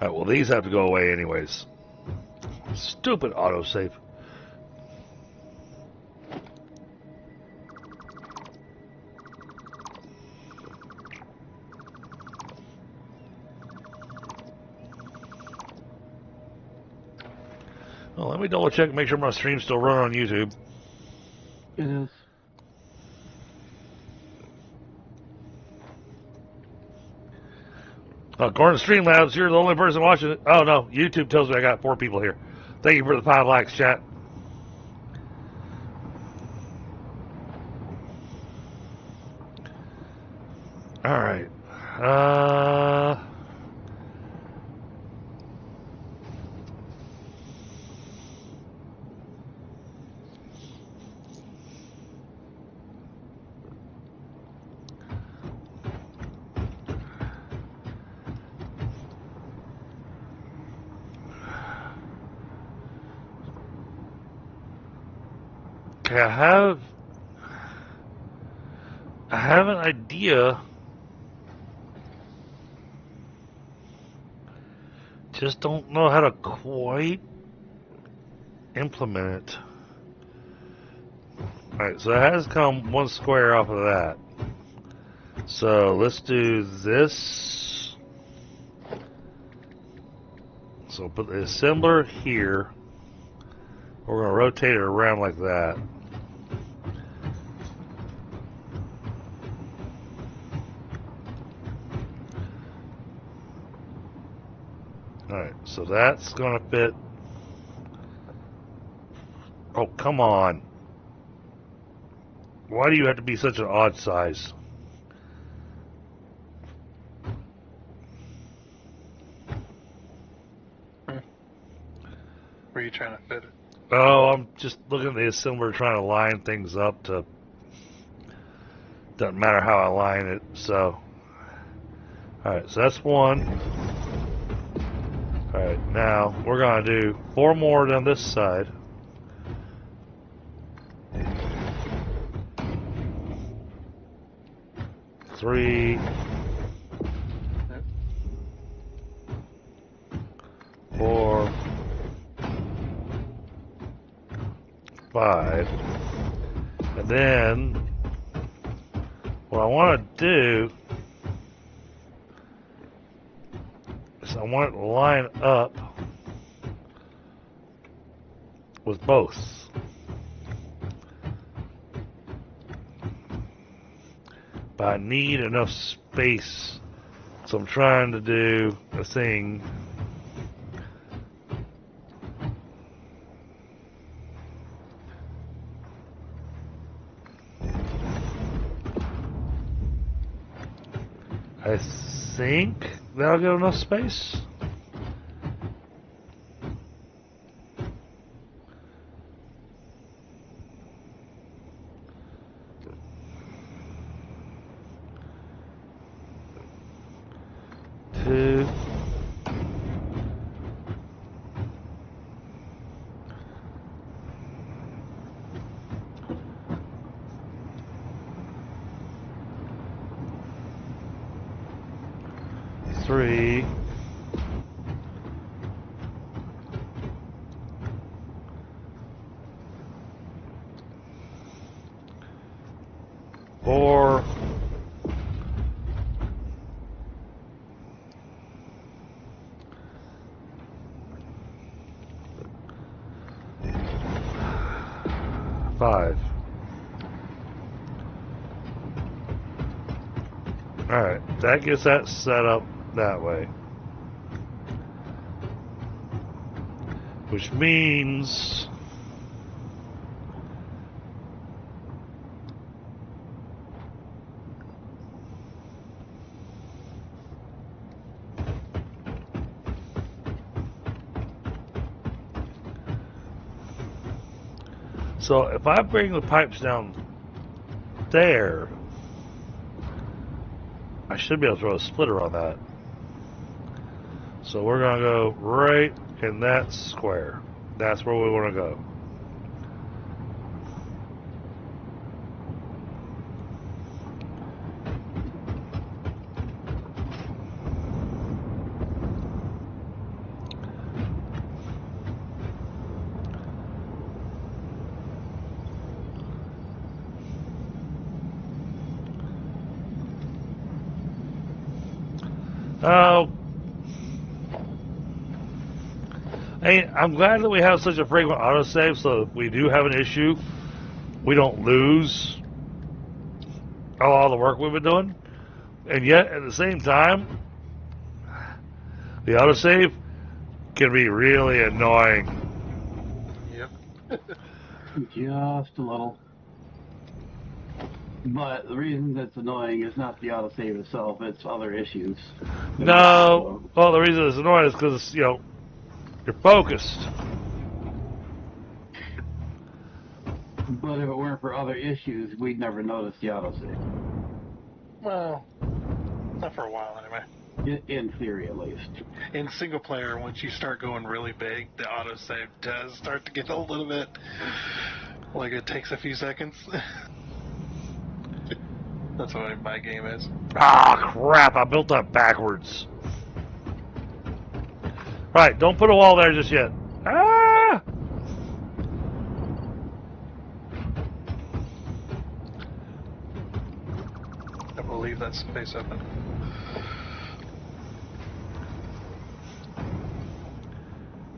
Alright, well, these have to go away anyways. Stupid autosave. Well, let me double check and make sure my stream's still running on YouTube. It is. According to Streamlabs, you're the only person watching it. Oh, no. YouTube tells me I got 4 people here. Thank you for the 5 likes, chat. All right. Okay, I have an idea. Just don't know how to quite implement it. Alright, so it has come 1 square off of that. So let's do this. So put the assembler here. We're going to rotate it around like that. Alright, so that's going to fit. Oh, come on. Why do you have to be such an odd size? Where are you trying to fit it? Oh, I'm just looking at the assembler trying to line things up to... Doesn't matter how I line it, so... Alright, so that's 1. Alright, now we're going to do 4 more down this side. Three. Yep. 4. 5. And then what I want to do is I want it to line up with both. But I need enough space, so I'm trying to do a thing. I think that'll get enough space. Two. Three. Four. Five. Alright, that gets that set up that way. Which means so if I bring the pipes down there, I should be able to throw a splitter on that. So we're going to go right in that square. That's where we want to go. Oh, hey, I'm glad that we have such a frequent autosave, so if we do have an issue, we don't lose all the work we've been doing. And yet, at the same time, the autosave can be really annoying. Yep. Just a little. But the reason that's annoying is not the autosave itself, it's other issues. No, well, the reason it's annoying is because, you know, you're focused. But if it weren't for other issues, we'd never notice the autosave. Well, not for a while anyway. In theory, at least. In single player, once you start going really big, the autosave does start to get a little bit like it takes a few seconds. That's what my game is. Ah, crap, I built that backwards. Right, don't put a wall there just yet. Ah! I will leave that space open.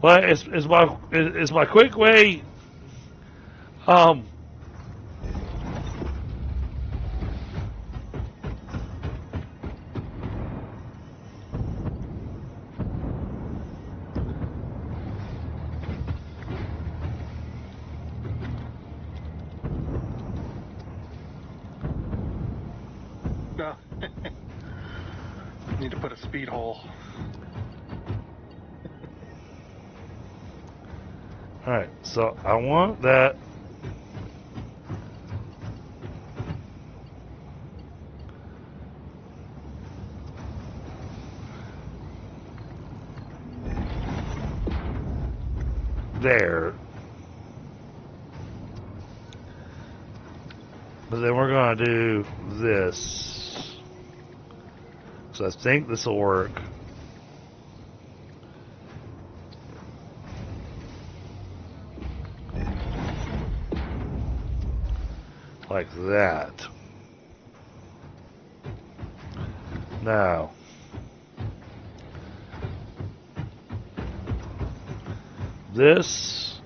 Well, it's my quick way. No. Need to put a speed hole. All right, so I want that. There. But then we're going to do this. So I think this will work. Like that. Now. This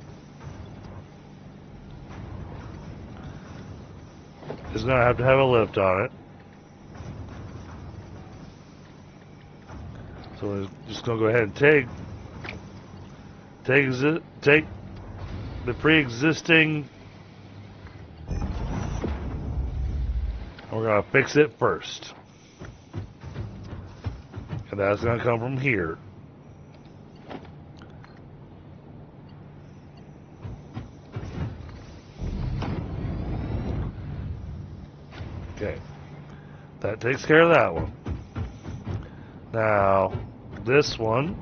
is going to have a lift on it. So we're just going to go ahead and take the pre-existing. We're going to fix it first. And that's going to come from here. Okay. That takes care of that one. Now, this one.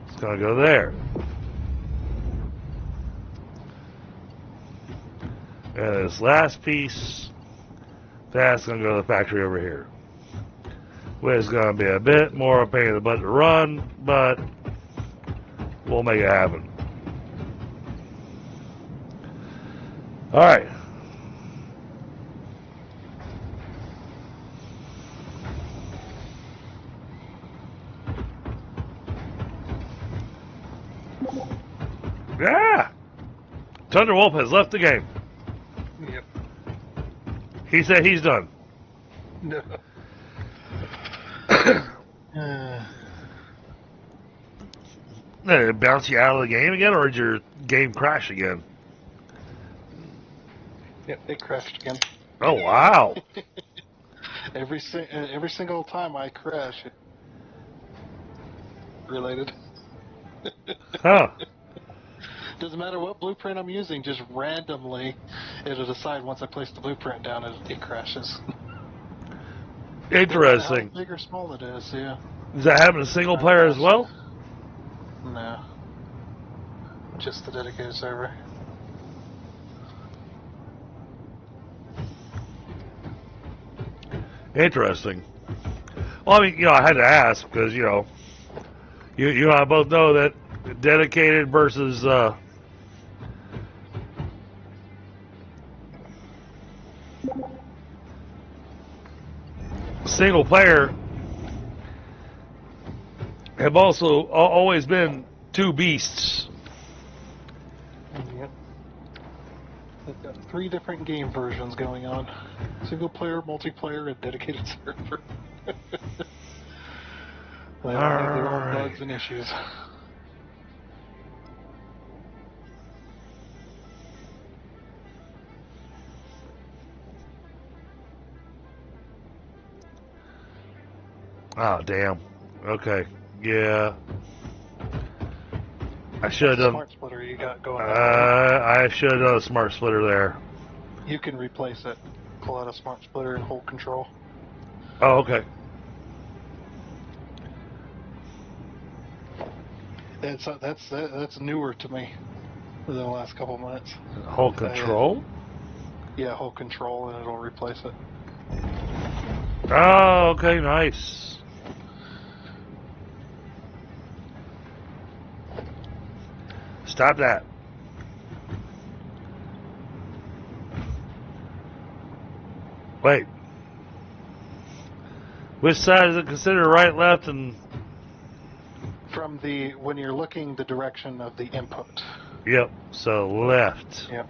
It's going to go there. And this last piece, that's going to go to the factory over here. Which is going to be a bit more of a pain in the butt to run, but we'll make it happen. Alright. Yeah! Thunderwolf has left the game. Yep. He said he's done. No. Did it bounce you out of the game again, or did your game crash again? Yep, it crashed again. Oh, wow. Every single time I crash, it related. Huh. Doesn't matter what blueprint I'm using, just randomly, it'll decide once I place the blueprint down, it crashes. Interesting. How big or small it is, yeah. Does that happen in single player as well? No. Just the dedicated server. Interesting. Well, I mean, I had to ask because, you and I both know that dedicated versus single player have also always been two beasts. Yep. They've got 3 different game versions going on. Single player, multiplayer, and dedicated server. They all have their own Alright. bugs and issues. Oh, damn. Okay. Yeah. I should have done. Smart splitter you got going on. I should have done a smart splitter there. You can replace it. Pull out a smart splitter and hold control. Oh, okay. That's newer to me within the last couple months. Hold control? Yeah, hold control and it'll replace it. Oh, okay, nice. Stop that. Wait. Which side is it considered right, left, and... From when you're looking the direction of the input. Yep, so left. Yep.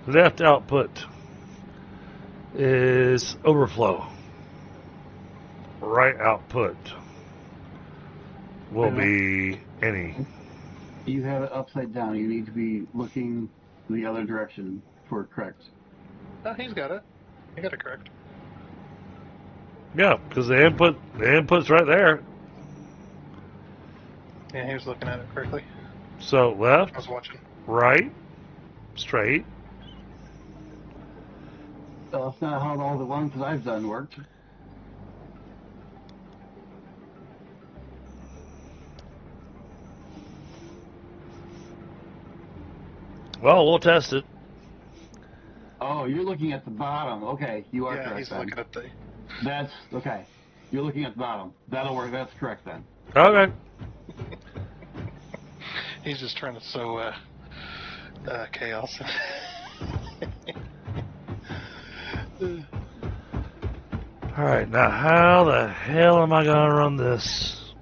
Left output is overflow. Right output will be any. You have it upside down. You need to be looking the other direction for correct. Oh, he's got it. He got it correct. Yeah, because the input's right there. Yeah, he was looking at it correctly. So left, I was watching. right, straight. That's not how all the ones that I've done worked. Well, we'll test it. Oh, you're looking at the bottom. Okay, you are Yeah, correct he's then. looking at the... That's okay. You're looking at the bottom. That'll work. That's correct then. Okay. He's just trying to sow chaos. Alright, now how the hell am I going to run this?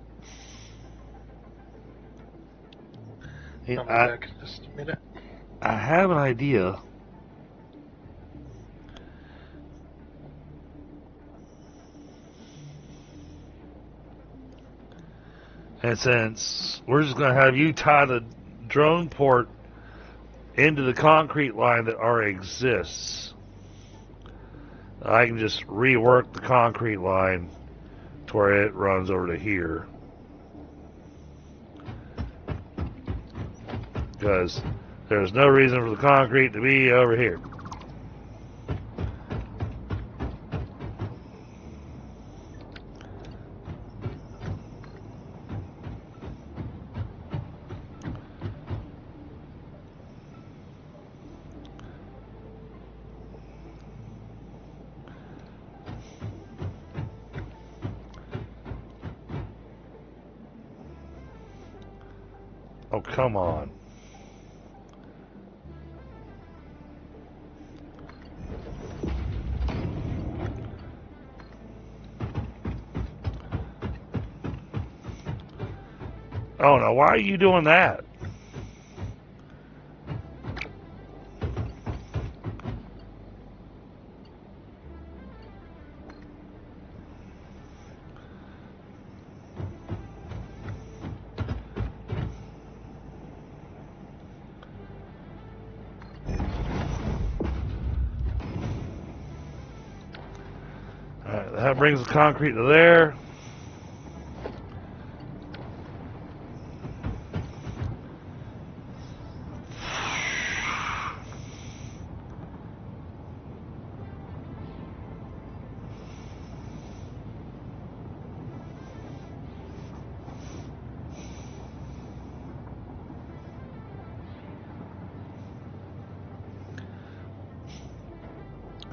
I'll be back in just a minute. I have an idea. And since we're just going to have you tie the drone port into the concrete line that already exists, I can just rework the concrete line to where it runs over to here. Because there's no reason for the concrete to be over here. Oh, come on. Oh, no, why are you doing that? Alright, that brings the concrete to there.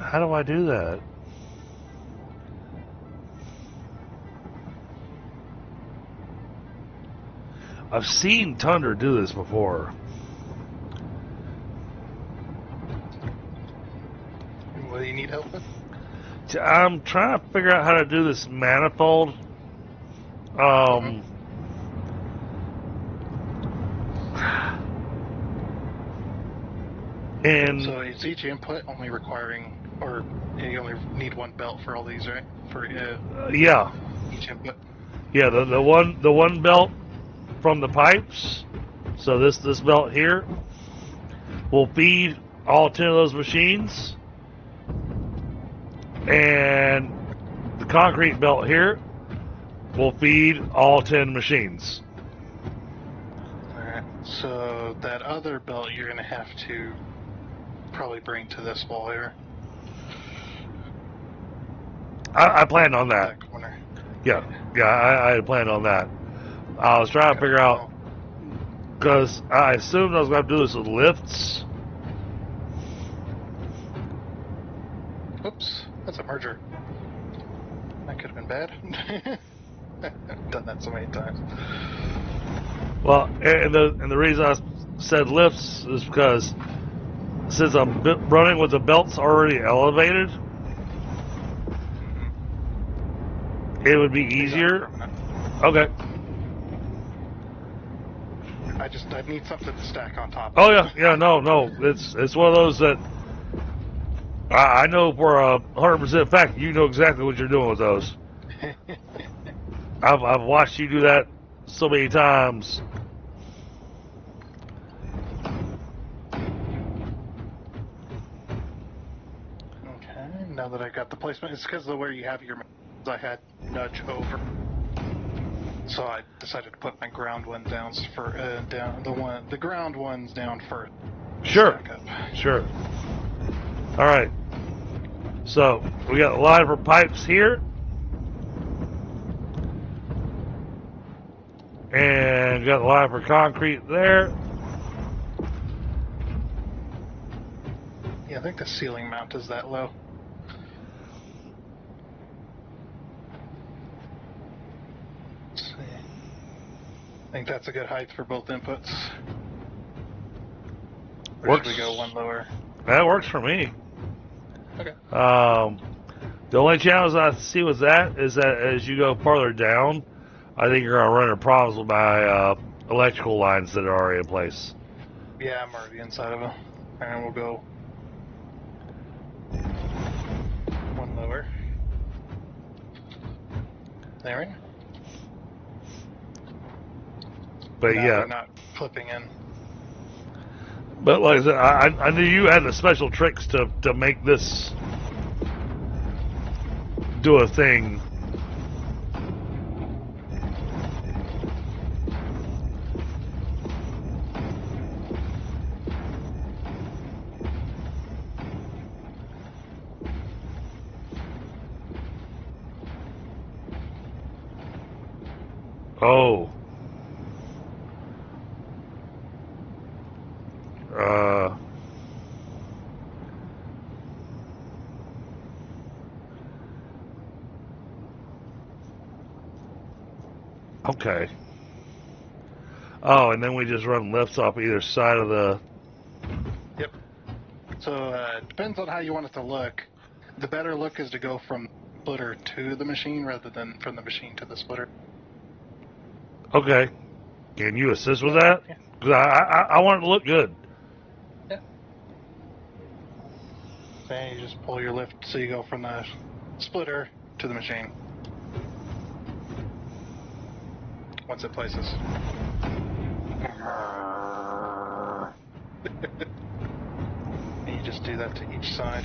How do I do that? I've seen Thunder do this before. Well, you need I'm trying to figure out how to do this manifold. And So is each input only requiring, or you only need one belt for all these, right? For yeah, each input. yeah, the one belt from the pipes. So this belt here will feed all 10 of those machines, and the concrete belt here will feed all 10 machines. Alright, so that other belt you're going to have to probably bring to this wall here. I planned on that. That corner. Yeah, I had planned on that. I was trying to figure out, because I assumed I was going to do this with lifts. Oops, that's a merger. That could have been bad. I've done that so many times. Well, and the reason I said lifts is because since I'm running with the belts already elevated, it would be easier. Okay. I need something to stack on top. Oh yeah, no. It's one of those that I know for 100% fact. You know exactly what you're doing with those. I've watched you do that so many times. Okay, now that I got the placement, it's because of where you have your. I had nudge over, so I decided to put my ground one down for down the ground ones down first. Sure. Sure. All right. So we got a line for pipes here, and got a line for concrete there. Yeah, I think the ceiling mount is that low. Let's see. I think that's a good height for both inputs. Or Works. should we go one lower? That works for me. Okay. The only challenge I see with that is that as you go farther down, I think you're going to run into problems with my electrical lines that are already in place. Yeah, I'm already inside of them. And we'll go one lower. There. But now yeah, they're not flipping in. but like I said, I knew you had the special tricks to make this do a thing. Oh. Okay. Oh, and then we just run lifts off either side of the... Yep. So it depends on how you want it to look. The better look is to go from the splitter to the machine rather than from the machine to the splitter. Okay. Can you assist with that? Because I want it to look good. Yeah. Then you just pull your lift so you go from the splitter to the machine. Once it places. And you just do that to each side.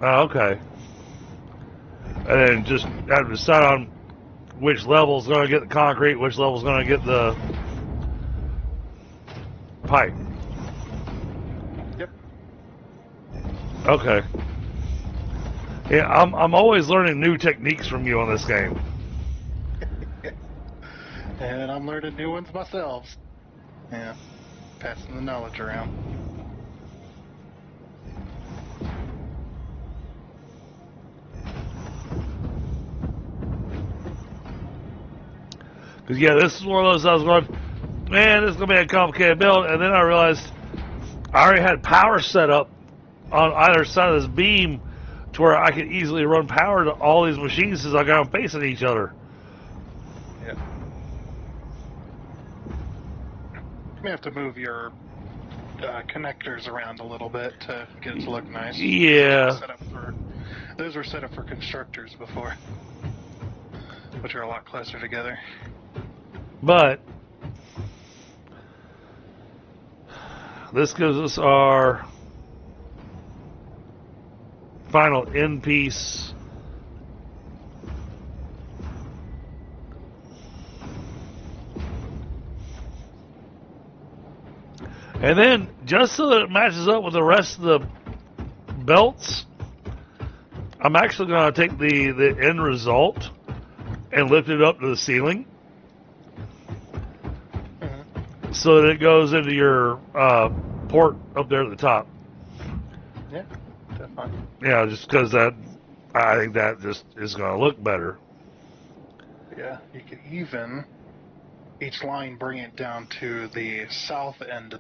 Oh, okay. And then just have to decide on which level's going to get the concrete, which level's going to get the pipe. Yep. Okay. Yeah, I'm always learning new techniques from you on this game. And I'm learning new ones myself. Yeah. Passing the knowledge around. Because, yeah, this is one of those I was going, man, this is going to be a complicated build. And then I realized I already had power set up on either side of this beam to where I could easily run power to all these machines since I got them facing each other. Yeah. You may have to move your connectors around a little bit to get it to look nice. Yeah. Those were set up for constructors before, which are a lot closer together. But this gives us our final end piece. And then, just so that it matches up with the rest of the belts, I'm actually going to take the end result and lift it up to the ceiling so that it goes into your port up there at the top. Yeah, definitely. Yeah, just because I think that just is going to look better. Yeah, you could even each line bring it down to the south end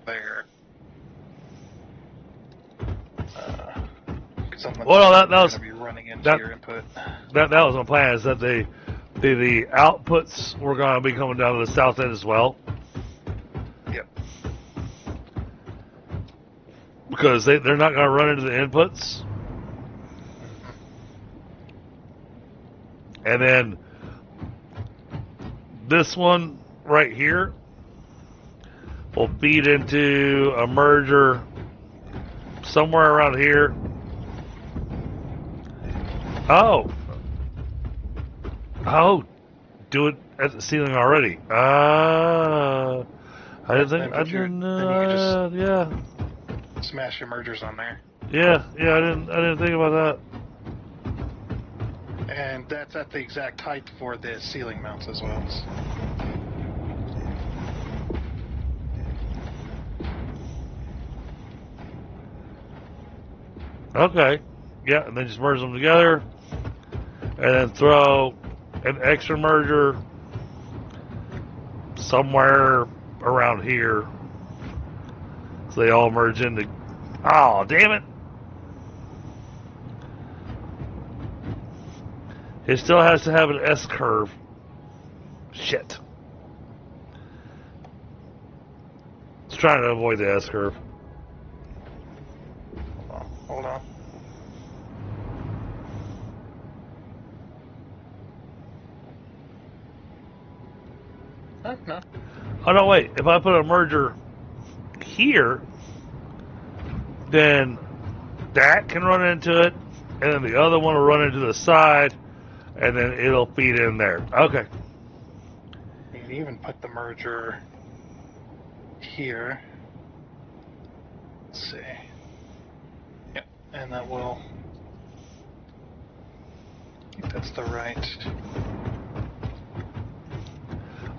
there. Well, that was be running into that, your input. That was my plan. Is that the outputs were going to be coming down to the south end as well. Yep. Because they're not going to run into the inputs. And then this one right here will feed into a merger somewhere around here. Oh, do it at the ceiling already. I didn't think. I didn't. Yeah. Smash your mergers on there. Yeah. I didn't think about that. And that's at the exact height for the ceiling mounts as well. Okay. Yeah, and then just merge them together, and then throw an extra merger somewhere around here, so they all merge into. Oh, damn it! It still has to have an S curve. Shit. It's trying to avoid the S curve. Hold on. No. Oh, no, wait. If I put a merger here, then that can run into it, and then the other one will run into the side, and then it'll feed in there. Okay. You can even put the merger here. Let's see. Yep, and that will... I think that's the right...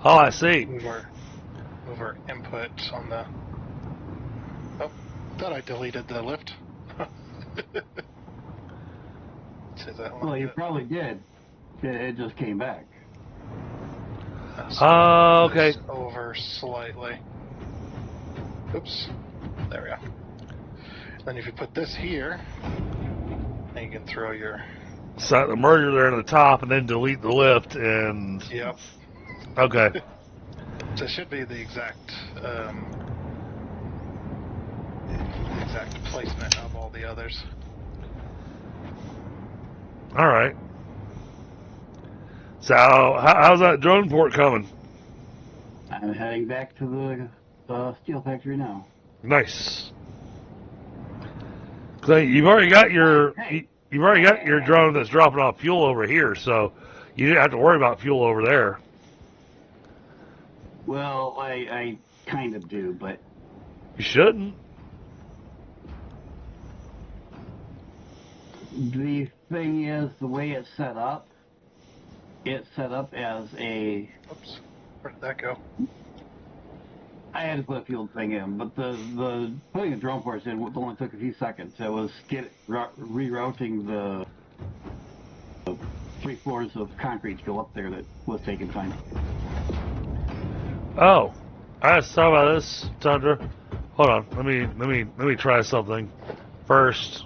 Oh, I see. Move our input on the... Oh, thought I deleted the lift. Well, you probably did. It just came back. Oh, okay. Over slightly. Oops. There we go. Then if you put this here, then you can throw your... Set the merger there at the top and then delete the lift and... Yep. Okay. So it should be the exact placement of all the others. All right. So how's that drone port coming? I'm heading back to the steel factory now. Nice. So you've already got your drone that's dropping off fuel over here, so you didn't have to worry about fuel over there. Well, I kind of do, but... You shouldn't. The thing is, the way it's set up as a... Oops, where did that go? I had to put a fuel thing in, but the putting the drone ports in only took a few seconds. It was rerouting the 3 floors of concrete to go up there that was taking time. Oh, I just thought about this, Tundra. Hold on. Let me try something first.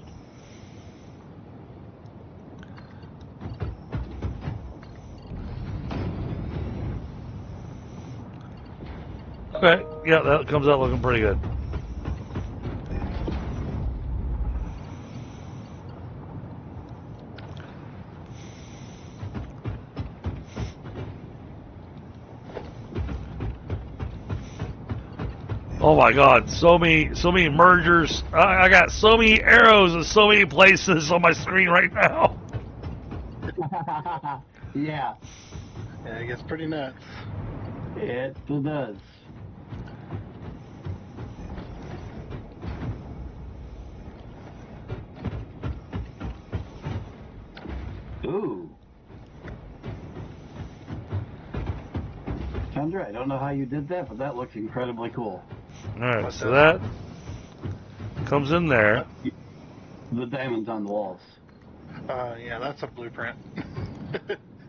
Okay. Yeah, that comes out looking pretty good. Oh my God! So many mergers. I got so many arrows in so many places on my screen right now. Yeah, Yeah, it gets pretty nuts. it still does. Ooh. Chandra, I don't know how you did that, but that looks incredibly cool. All right, What's so that? that comes in there. The diamonds on the walls. Yeah, that's a blueprint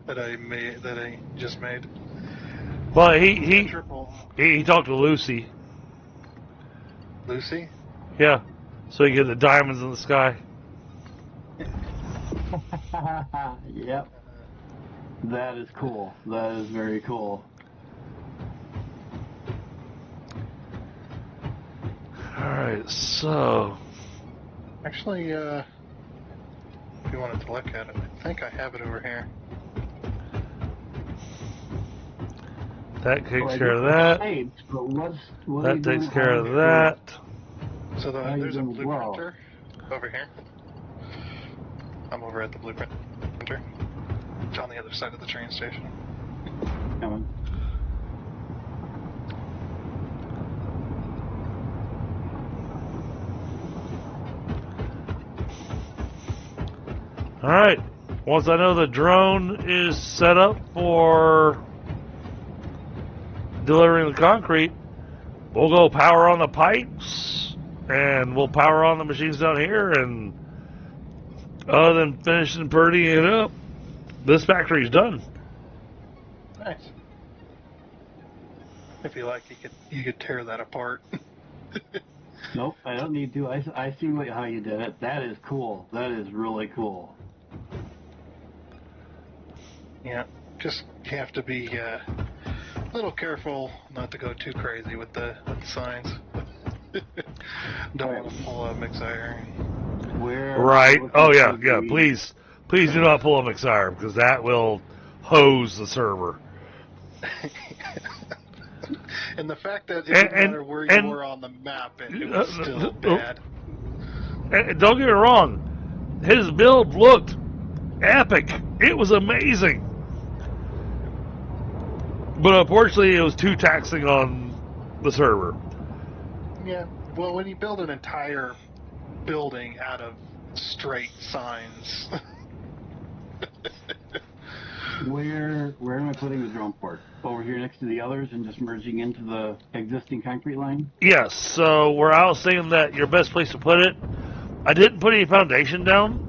that I just made. Well, Yeah, triple. he talked to Lucy. Lucy? Yeah, so you get the diamonds in the sky. Yep, that is cool. That is very cool. All right, so Actually, if you wanted to look at it, I think I have it over here. that takes Well, I care know of the that. shapes, but what are That you takes doing? care of that. So How you there's a doing as well? blueprinter over here. I'm over at the blueprinter. It's on the other side of the train station. Coming. All right. Once I know the drone is set up for delivering the concrete, we'll go power on the pipes and we'll power on the machines down here. And other than finishing purdying it up, this factory's done. Nice. If you like, you could tear that apart. Nope, I don't need to. I see how you did it. That is cool. That is really cool. Yeah, just have to be a little careful not to go too crazy with the signs. Don't want to pull a mixer. Where? Right. Looking Oh, yeah, for yeah. the- Please do not pull a McSire because that will hose the server. And the fact that it didn't matter where you and were on the map, it was still bad. And don't get me wrong, his build looked epic. It was amazing. But unfortunately, it was too taxing on the server. Yeah, well, when you build an entire building out of straight signs. Where am I putting the drone port? Over here next to the others and just merging into the existing concrete line? Yes, so where I was saying that your best place to put it, I didn't put any foundation down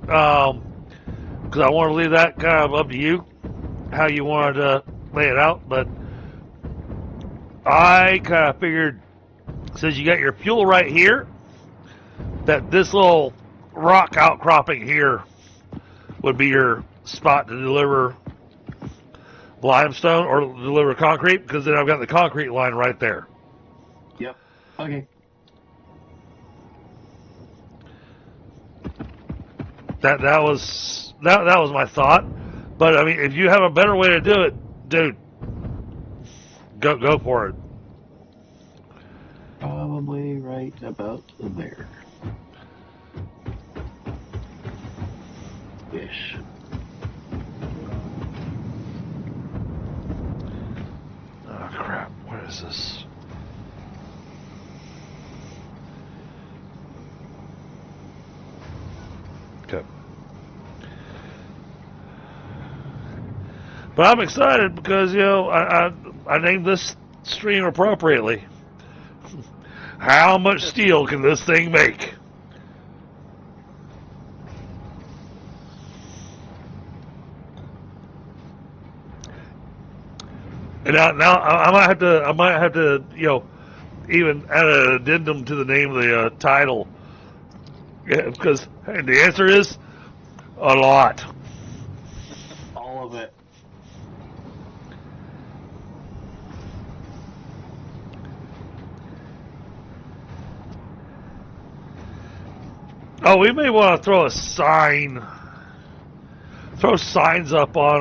because I want to leave that kind of up to you, how you wanted to lay it out. But I kind of figured, since you got your fuel right here, that this little rock outcropping here would be your spot to deliver limestone or deliver concrete, because then I've got the concrete line right there. Yep. Okay. That was my thought. But I mean, if you have a better way to do it, dude, go for it. Probably right about there. Ish. Oh crap! What is this? Okay. But I'm excited because I named this stream appropriately. How much steel can this thing make? And now I might have to even add an addendum to the name of the title. Yeah, because the answer is a lot. All of it. Oh, we may want to throw signs up on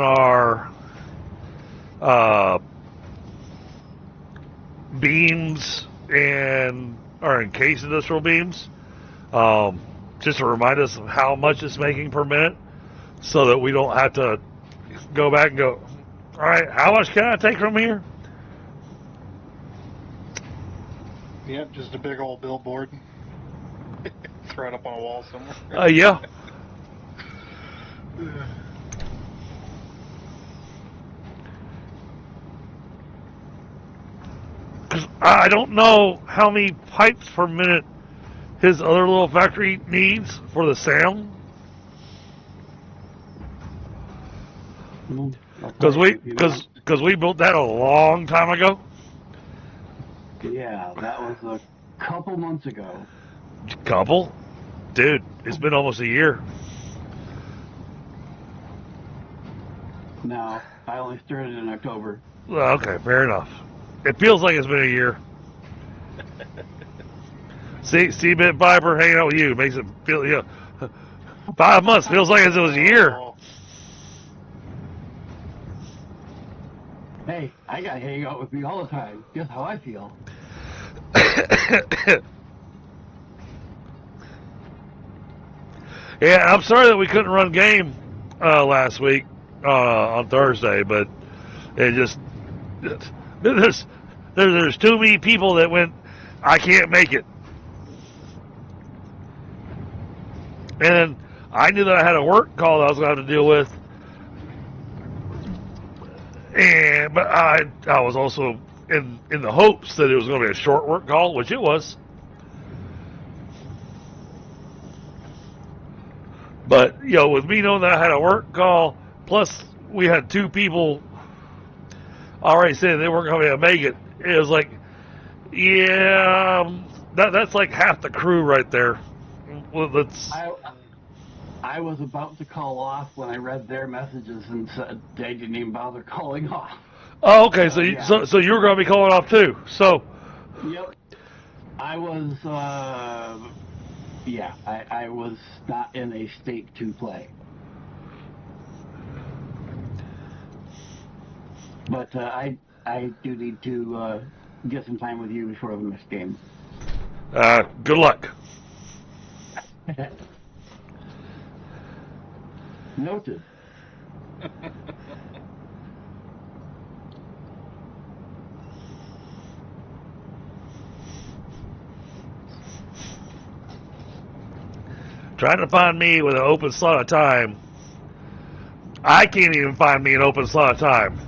our beams and or encased industrial beams, just to remind us of how much it's making per minute, so that we don't have to go back and go, all right, how much can I take from here? Yep, just a big old billboard. Throw it up on a wall somewhere. Yeah. Because I don't know how many pipes per minute his other little factory needs for the sound. Because we built that a long time ago. Yeah, that was a couple months ago. Couple, dude, it's been almost a year. No, I only started in October. Well, okay, fair enough. It feels like it's been a year. See, Bit Viper hanging out with you makes it feel, 5 months feels like it was a year. Hey, I gotta hang out with me all the time. Guess how I feel. Yeah, I'm sorry that we couldn't run game last week on Thursday, but it just there's too many people that went, I can't make it, and I knew that I had a work call that I was going to have to deal with, but I was also in the hopes that it was going to be a short work call, which it was. But, with me knowing that I had a work call, plus we had 2 people already saying they weren't going to be able to make it, it was like, yeah, that's like half the crew right there. Well, I was about to call off when I read their messages and said they didn't even bother calling off. Oh, okay, so you were going to be calling off too. So. Yep. I was, I was not in a state to play. But I do need to get some time with you before the next game. Good luck. Noted. Trying to find me with an open slot of time. I can't even find me an open slot of time.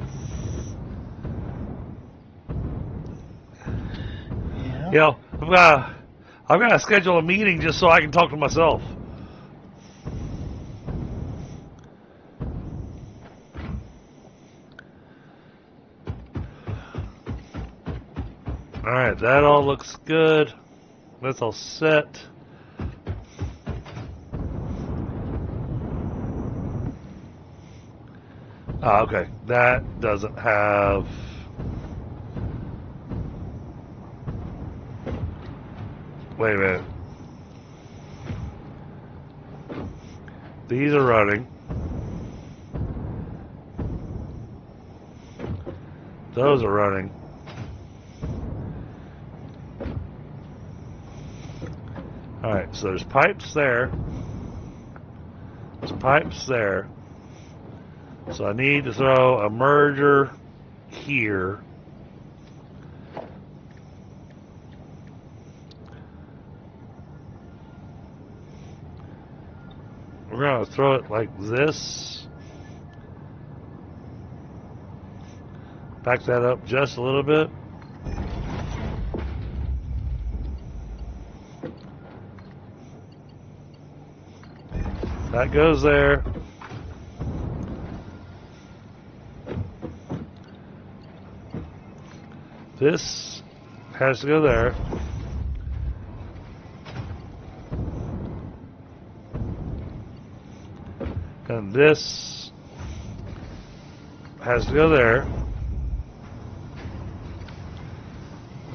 Yeah. I've got to schedule a meeting just so I can talk to myself. All right, that all looks good. That's all set. Okay, that doesn't have. Wait a minute. These are running. Those are running. Alright, so there's pipes there. There's pipes there. So I need to throw a merger here. We're going to throw it like this. Back that up just a little bit. That goes there. This has to go there. And this has to go there.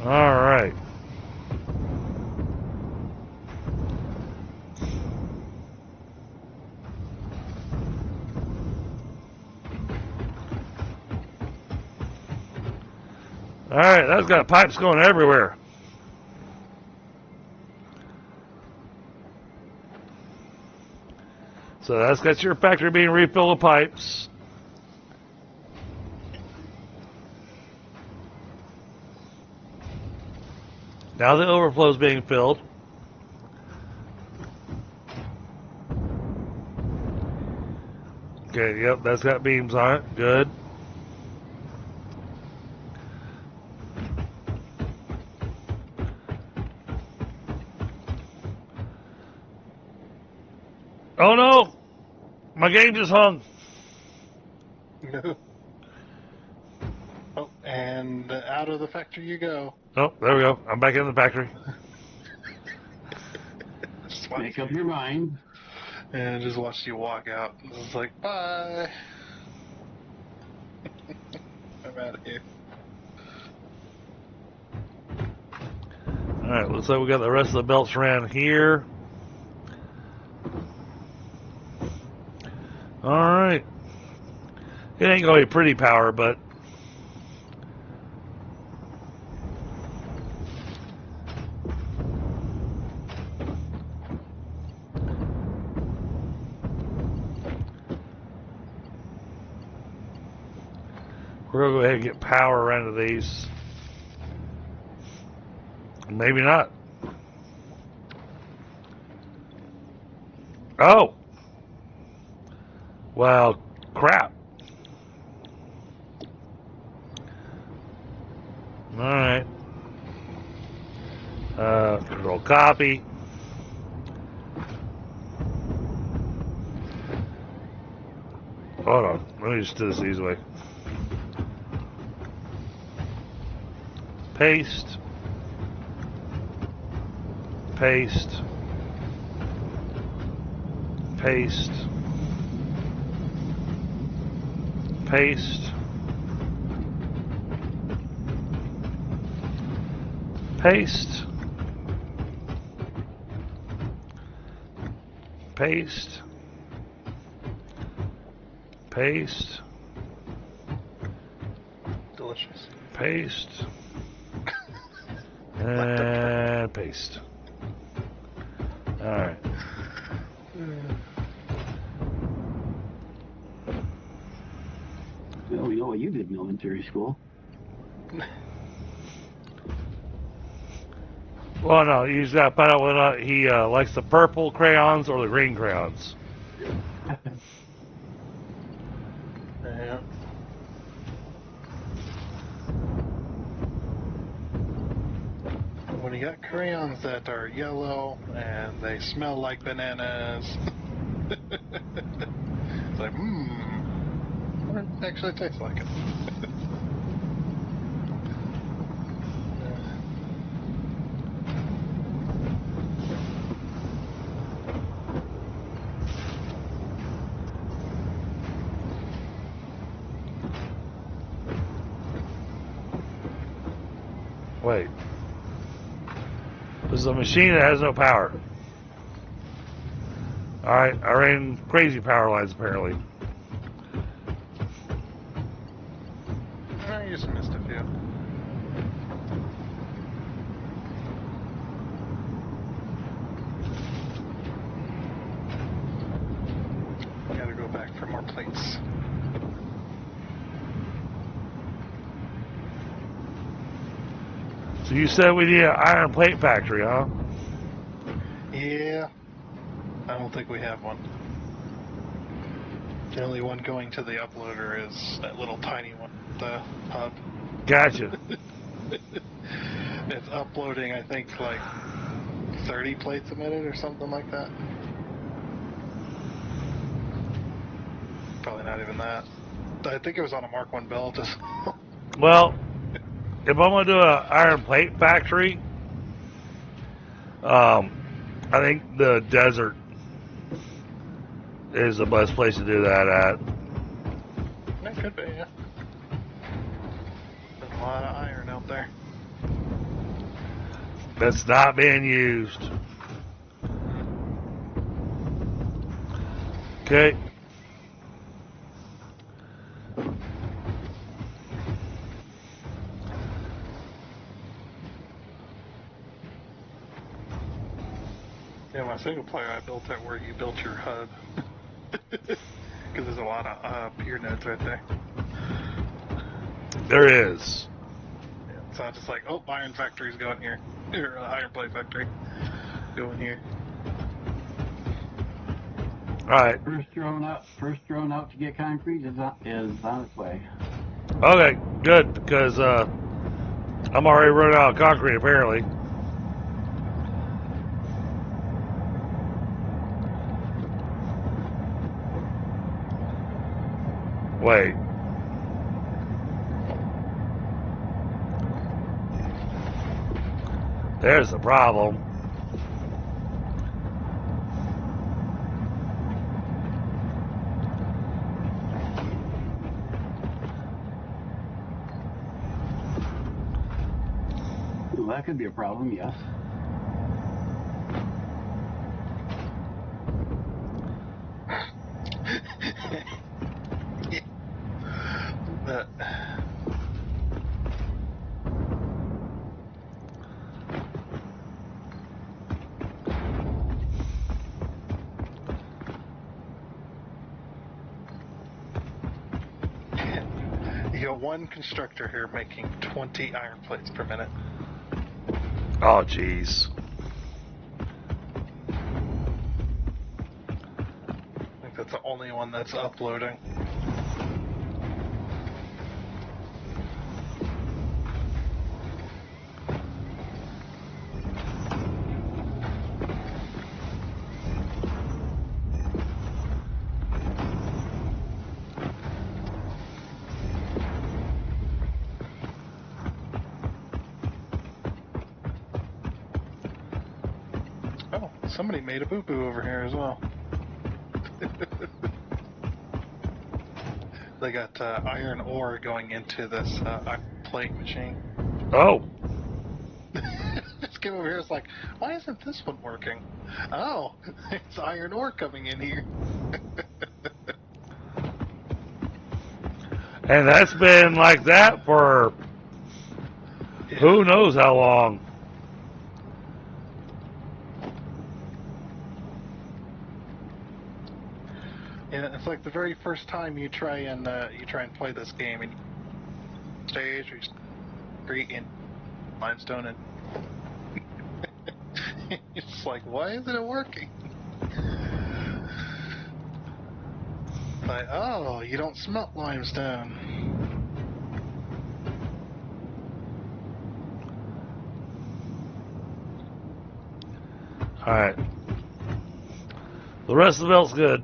All right. All right, that's got pipes going everywhere. So that's got your factory being refilled with pipes. Now the overflow is being filled. Okay, yep, that's got beams on it. Good. Oh no! My game just hung. No. Oh, and out of the factory you go. Oh, there we go. I'm back in the factory. Just Make up your mind. and just watched you walk out. I was like, bye. I'm out of here. Alright, looks like we got the rest of the belts ran here. Alright. It ain't gonna be pretty power, but we're gonna go ahead and get power into these. Maybe not. Oh! Well, crap. Alright. Control copy. Hold on. Let me just do this the easy way. Paste. Paste. Paste. Paste. Paste. Paste. Paste. Delicious. Paste. And paste. Alright. Well, we know what you did in elementary school. Well, no, you just gotta find out whether he likes the purple crayons or the green crayons. Yeah. When you got crayons that are yellow and they smell like bananas, it's like, it actually tastes like it. Wait. This is a machine that has no power. Alright, I ran crazy power lines apparently. I just missed a few. Gotta go back for more plates. So you said we need an iron plate factory, huh? Yeah. I don't think we have one. The only one going to the uploader is that little tiny one, the hub. Gotcha. It's uploading, I think, like 30 plates a minute or something like that. Probably not even that. I think it was on a Mark 1 belt. Well, if I'm gonna do an iron plate factory, I think the desert is the best place to do that at. That could be, yeah. There's a lot of iron out there. That's not being used. Okay. Yeah, my single player, I built it where you built your hub. Because there's a lot of pier nodes right there. There is. Yeah, so I'm just like, oh, iron factory's going here. Or iron plate factory. Going here. Alright. First drone out to get concrete is on its way. Okay, good, because I'm already running out of concrete apparently. Wait. There's the problem. Well, that could be a problem, yes. But you got one constructor here making 20 iron plates per minute. Oh, jeez. I think that's the only one that's uploading. Oh, somebody made a boo-boo over here as well. They got iron ore going into this iron plate machine. Oh. This came over here, it's like, why isn't this one working? Oh, it's iron ore coming in here. And that's been like that for who knows how long. Yeah, it's like the very first time you try and play this game, and stage or street in limestone, and it's like, why isn't it working? Like, oh, you don't smelt limestone. Alright. The rest of the belt's good.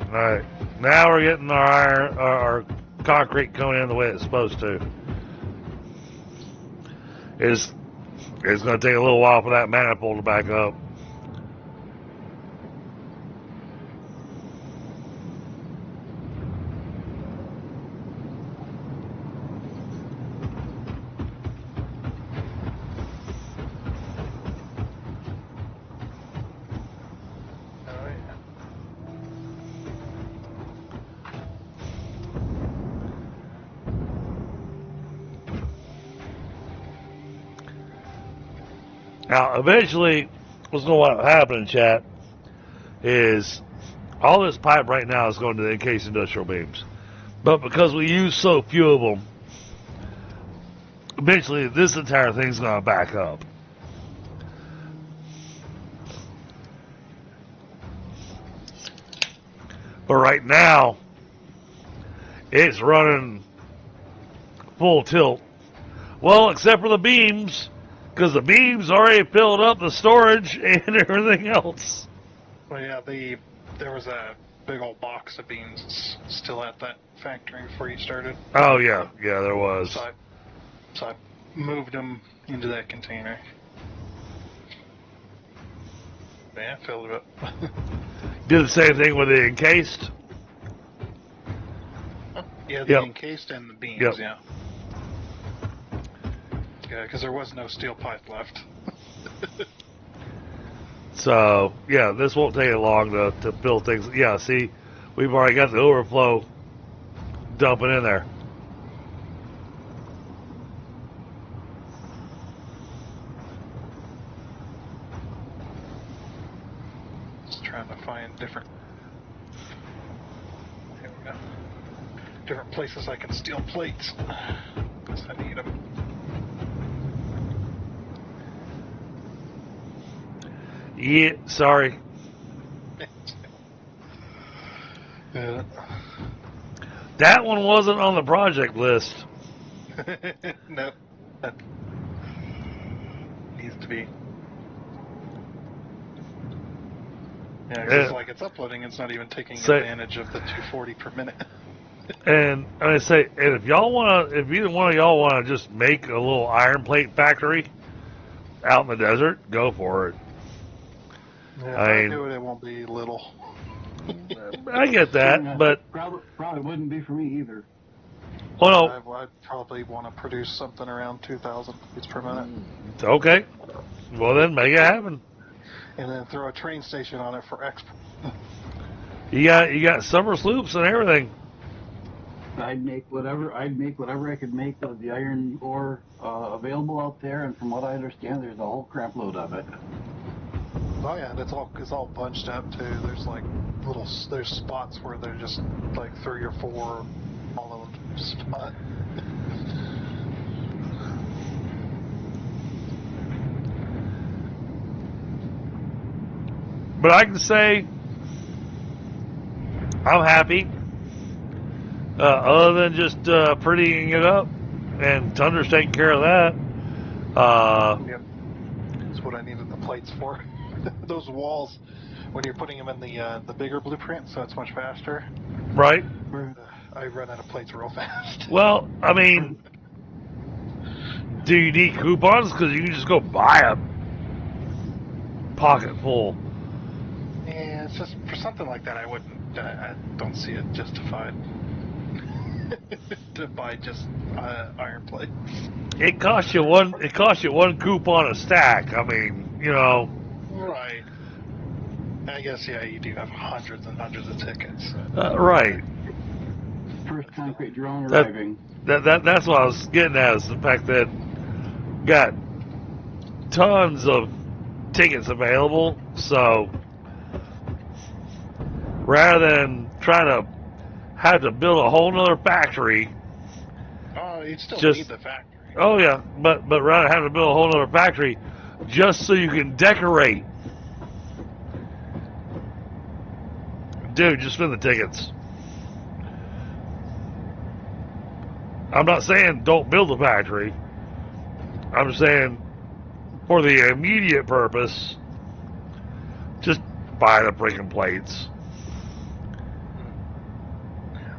Alright. Now we're getting our iron, our concrete coming in the way it's supposed to. It's going to take a little while for that manifold to back up. Oh, yeah. Now, eventually, what's going to happen, chat, is all this pipe right now is going to the encased industrial beams. But because we use so few of them, eventually this entire thing's going to back up. But right now, it's running full tilt. Well, except for the beams, because the beams already filled up the storage and everything else. Well, yeah, there was a big old box of beans still at that factory before you started. Oh yeah, yeah, there was. So I moved them into that container. Yeah, filled it up. Did the same thing with the encased. Yeah, the Yep. encased and the beans, Yep. yeah. Yeah, because there was no steel pipe left. So yeah, this won't take long to build things. Yeah, see, we've already got the overflow dumping in there. Just trying to find different. Here we go. Different places I can steal plates. Because I need them. Yeah, sorry. Yeah. That one wasn't on the project list. No, that needs to be. Yeah, because it's like it's uploading. It's not even taking advantage of the 240 per minute. And I say, and if y'all want to, if either one of y'all want to just make a little iron plate factory out in the desert, go for it. Yeah, if I do it, it won't be little. I get that, Yeah, but probably wouldn't be for me either. well, I'd probably want to produce something around 2,000 plates per minute. Okay, well then make it happen. And then throw a train station on it for export. You got summer sloops and everything. I'd make whatever I could make of the iron ore available out there, and from what I understand, there's a whole crap load of it. Oh yeah, it's all bunched up too. There's like there's spots where they're just like 3 or 4 all of them spot. But I can say I'm happy. Other than just prettying it up, and Tunder's taking care of that. Yep, that's what I needed the plates for. Those walls, when you're putting them in the bigger blueprint, so it's much faster. Right. I run out of plates real fast. Well, I mean, do you need coupons? Because you can just go buy a pocket full. Yeah, it's just for something like that. I don't see it justified to buy just iron plates. It costs you one. It costs you one coupon a stack. I mean, you know. Right. I guess yeah, you do have hundreds and hundreds of tickets. Right. First concrete drone arriving. That's what I was getting at, is the fact that got tons of tickets available. So rather than trying to have to build a whole nother factory. Oh, you still need the factory. Oh yeah, but rather having to build a whole nother factory just so you can decorate. Dude, just spend the tickets. I'm not saying don't build a factory. I'm just saying for the immediate purpose, just buy the freaking plates.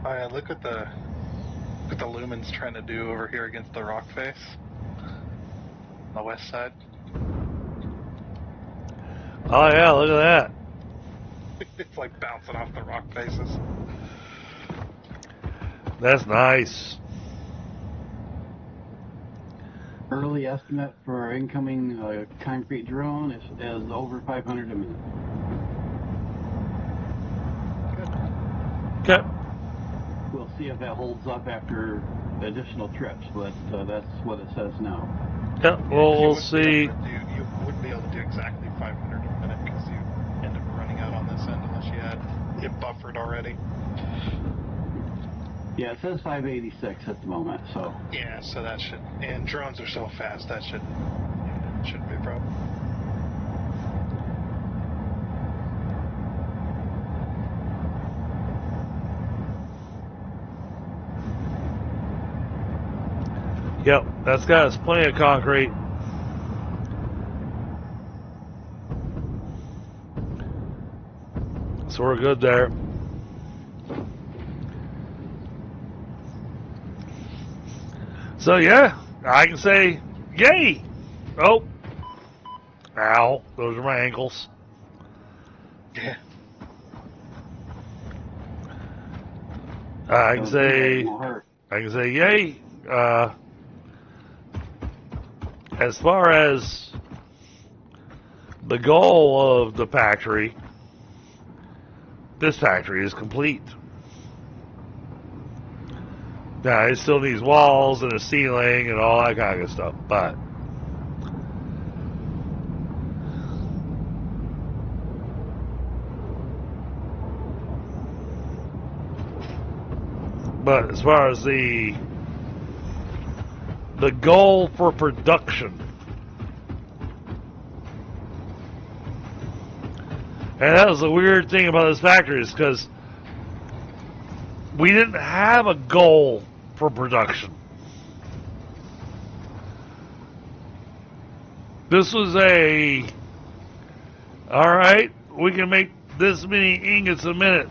Oh yeah, look what the lumen's trying to do over here against the rock face on the west side. Oh yeah, look at that. It's like bouncing off the rock faces. That's nice. Early estimate for our incoming concrete drone is over 500 a minute. Okay. We'll see if that holds up after additional trips, but that's what it says now. Yeah, well, we'll see. You wouldn't be able to do exactly 500 a minute because you end up running out on this end unless you had it buffered already. Yeah, it says 586 at the moment, so. Yeah, so that should, and drones are so fast, that shouldn't be a problem. Yep, that's got us plenty of concrete. So we're good there. So yeah, I can say yay. Oh, ow! Those are my ankles. Yeah. I can Don't do that, it say won't hurt. yay. As far as the goal of the factory, this factory is complete. Now it still needs walls and a ceiling and all that kind of stuff, but as far as the goal for production, and that was the weird thing about this factory, is because we didn't have a goal for production. This was alright, we can make this many ingots a minute.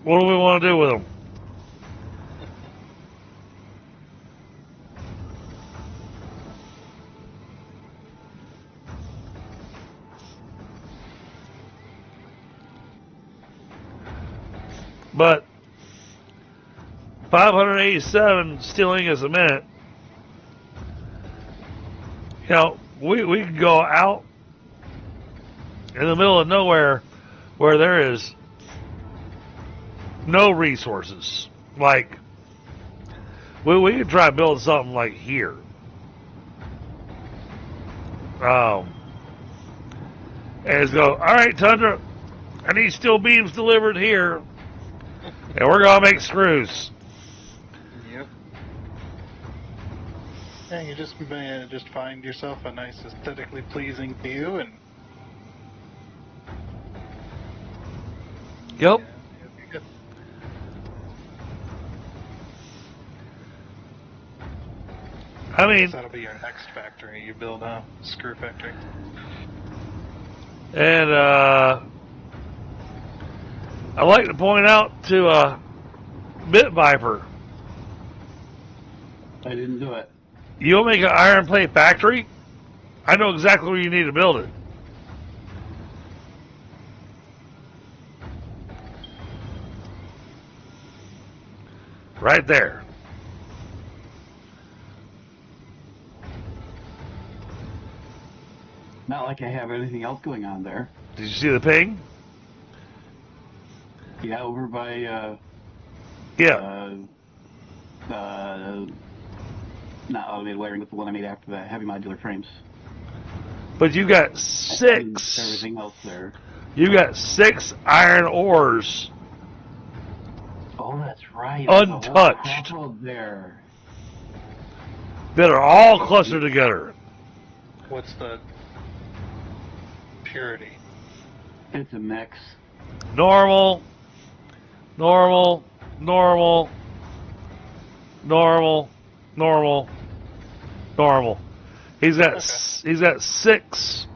What do we want to do with them? But 587 steel ingots a minute. You know, we could go out in the middle of nowhere where there is no resources. Like, we could try building something like here. And it's go, all right, Tundra, I need steel beams delivered here, and we're gonna make screws. Yep. And you just find yourself a nice aesthetically pleasing view, and Yep. yeah, it'll be good. I mean, That'll be your next factory you build, huh? Screw factory. and I'd like to point out to Bit Viper, I didn't do it. you'll make an iron plate factory. I know exactly where you need to build it. Right there. Not like I have anything else going on there. Did you see the ping? Yeah, over by Yeah. not automated wiring, but the one I made after that, heavy modular frames. But you got And six. everything else there. You got 6 iron ores Oh, that's right. There's a whole untouched crapload there. that are all clustered together. What's the purity? It's a mix. Normal, normal, normal, normal, normal, normal. He's got he's got 6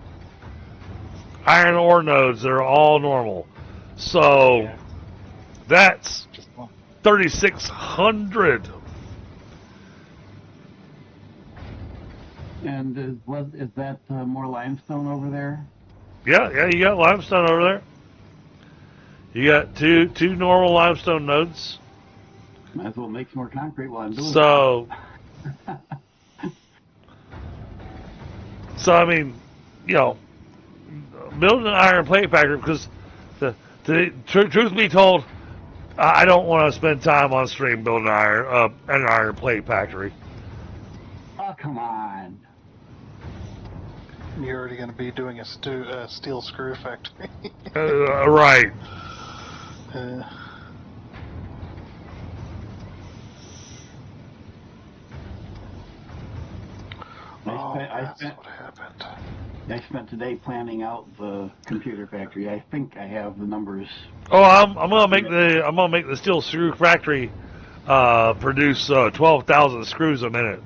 iron ore nodes that are all normal. So Yeah. that's Just one. 3,600. And is that more limestone over there? Yeah, you got limestone over there. You got two normal limestone nodes. Might as well make some more concrete while I'm doing So, it. I mean, you know, building an iron plate factory, because truth be told, I don't want to spend time on stream building an iron plate factory. Oh, come on. You're already going to be doing a steel screw factory. Right. That's what happened. I spent today planning out the computer factory. I think I have the numbers. Oh, I'm gonna make the steel screw factory produce 12,000 screws a minute.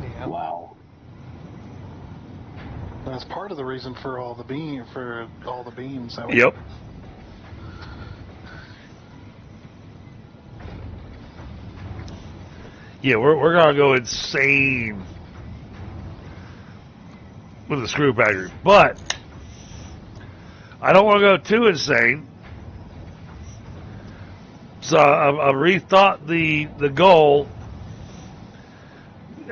Yeah. Wow. That's part of the reason for all the beams. Yep. Yeah, we're gonna go insane with the screw factory, but I don't want to go too insane. So I've rethought the goal.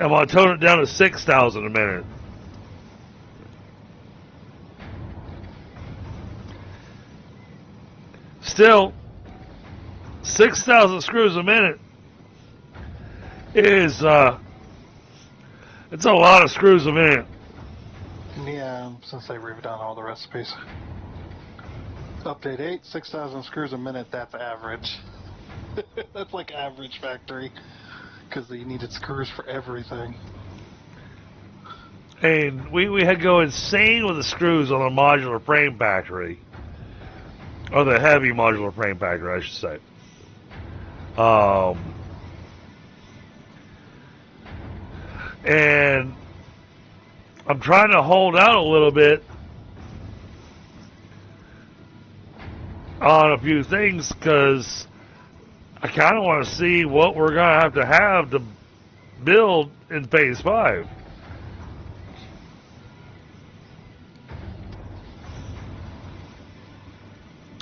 I'm gonna tone it down to 6,000 a minute. Still, 6,000 screws a minute is it's a lot of screws a minute. Yeah, since they redone all the recipes. Update 8, 6,000 screws a minute, that's average. That's like average factory. Because they needed screws for everything. And we had to go insane with the screws on the modular frame factory. Or the heavy modular frame factory, I should say. And I'm trying to hold out a little bit on a few things because I kind of want to see what we're going to have to build in phase 5.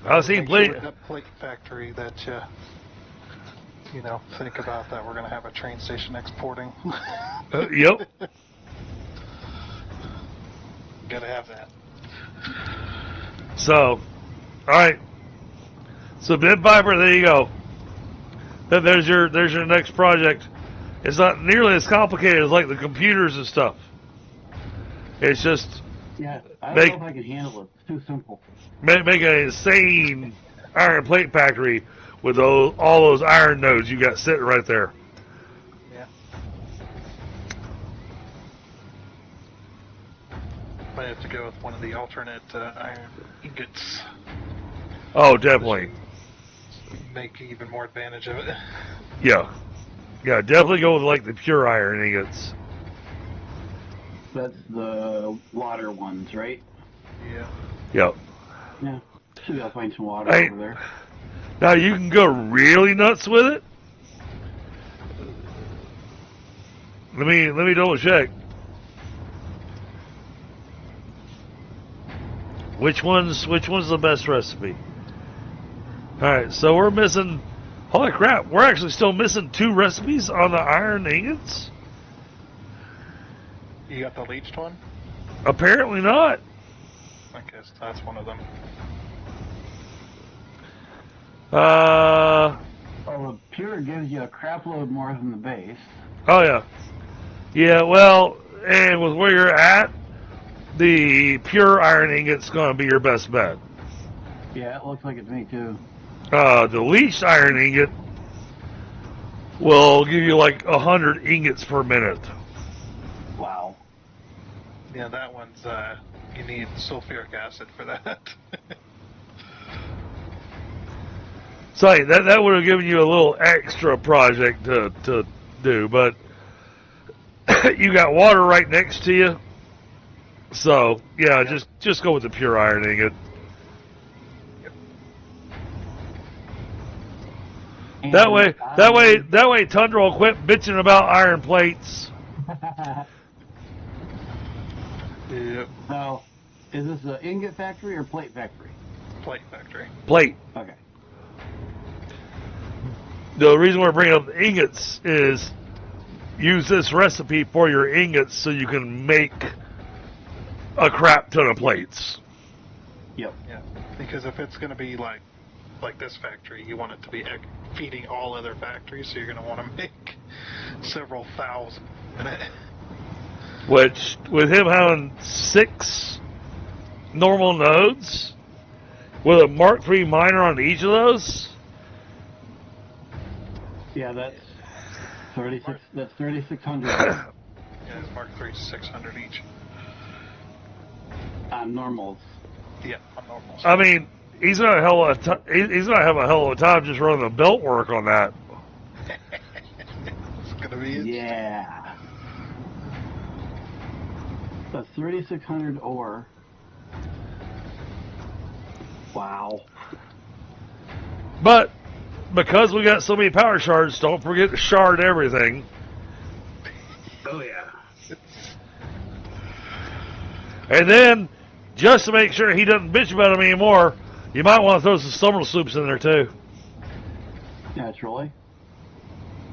I've seen plenty. That plate factory that you know, think about that we're going to have a train station exporting. Yep. Gotta have that. So, alright. So bit fiber, there you go. There's your next project. It's not nearly as complicated as like the computers and stuff. It's just Yeah, I don't know if I can handle it. It's too simple. make an insane iron plate factory with all those iron nodes you got sitting right there. Yeah. Might have to go with one of the alternate iron ingots. Oh, definitely. Make even more advantage of it. Yeah. Yeah, definitely go with like the pure iron ingots. That's the water ones, right? Yeah. Yep. Yeah. Should be able to find some water over there. Now you can go really nuts with it. Let me double check. Which one's the best recipe? Alright, so we're missing, holy crap, we're actually still missing 2 recipes on the iron ingots? You got the leached one? Apparently not. I guess that's one of them. Oh, the pure gives you a crap load more than the base. Oh yeah. Yeah, well, and with where you're at, the pure iron ingot's gonna be your best bet. Yeah, it looks like it to me too. The leached iron ingot will give you like 100 ingots per minute. Wow. Yeah, that one's, you need sulfuric acid for that. So that would have given you a little extra project to do, but you got water right next to you. So yeah, just go with the pure iron ingot. And That way Tundra will quit bitching about iron plates. Yep. So, is this an ingot factory or plate factory? Plate factory. Plate. Okay. The reason we're bringing up the ingots is use this recipe for your ingots so you can make a crap ton of plates. Yep. Yeah. Because if it's going to be like this factory, you want it to be feeding all other factories, so you're going to want to make several thousand in it. Which, with him having 6 normal nodes, with a Mark III miner on each of those, Yeah, that's 36. That's 3,600 Yeah, it's Mark III 600 each. on normals. Yeah, on normals. I mean, he's gonna have a hell of a time just running the belt work on that. It's going to be it. Yeah. That's 3,600 ore. Wow. But because we got so many power shards, don't forget to shard everything. And then, just to make sure he doesn't bitch about him anymore, you might want to throw some summer soups in there too. Naturally.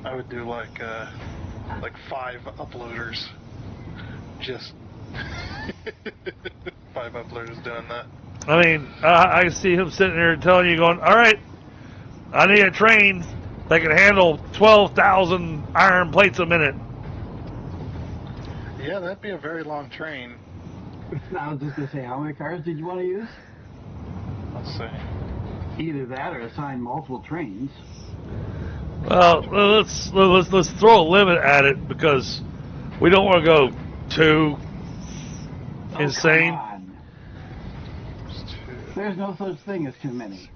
I would do like 5 uploaders. Just 5 uploaders doing that. I mean, I see him sitting there telling you, going, all right, I need a train that can handle 12,000 iron plates a minute. Yeah, that'd be a very long train. I was just going to say, how many cars did you want to use? Let's see. Either that or assign multiple trains. Well, let's throw a limit at it because we don't want to go too insane. Come on. There's no such thing as too many.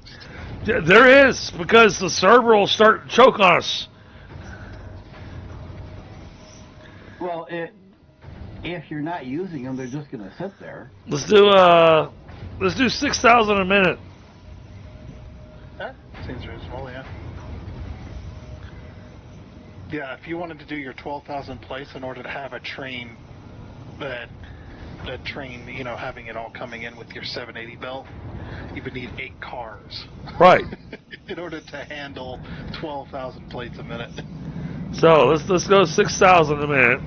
There is, because the server will start to choke on us. Well, if you're not using them, they're just going to sit there. Let's do 6,000 a minute. That seems reasonable, yeah. Yeah, if you wanted to do your 12,000 plates in order to have a train having it all coming in with your 780 belt, you would need 8 cars. Right. In order to handle 12,000 plates a minute. So let's go 6,000 a minute.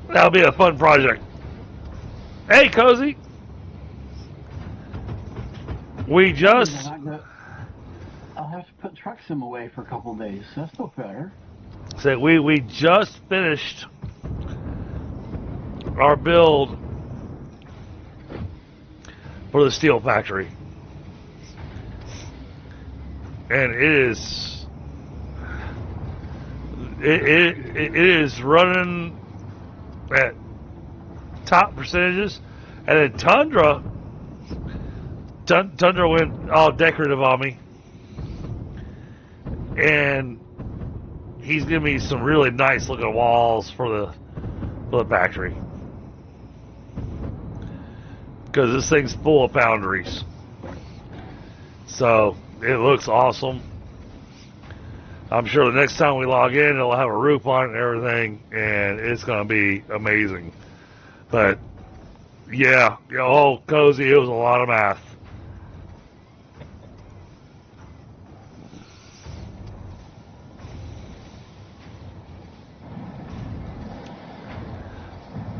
That'll be a fun project. Hey, Cozy. We just... I'll have to put truck sim away for a couple days. That's no fair. So we just finished our build for the steel factory, and it is running at top percentages. And then Tundra went all decorative on me, and he's giving me some really nice looking walls for the factory, because this thing's full of boundaries. So it looks awesome. I'm sure the next time we log in, it'll have a roof on it and everything, and it's going to be amazing. But yeah, oh, Cozy, it was a lot of math.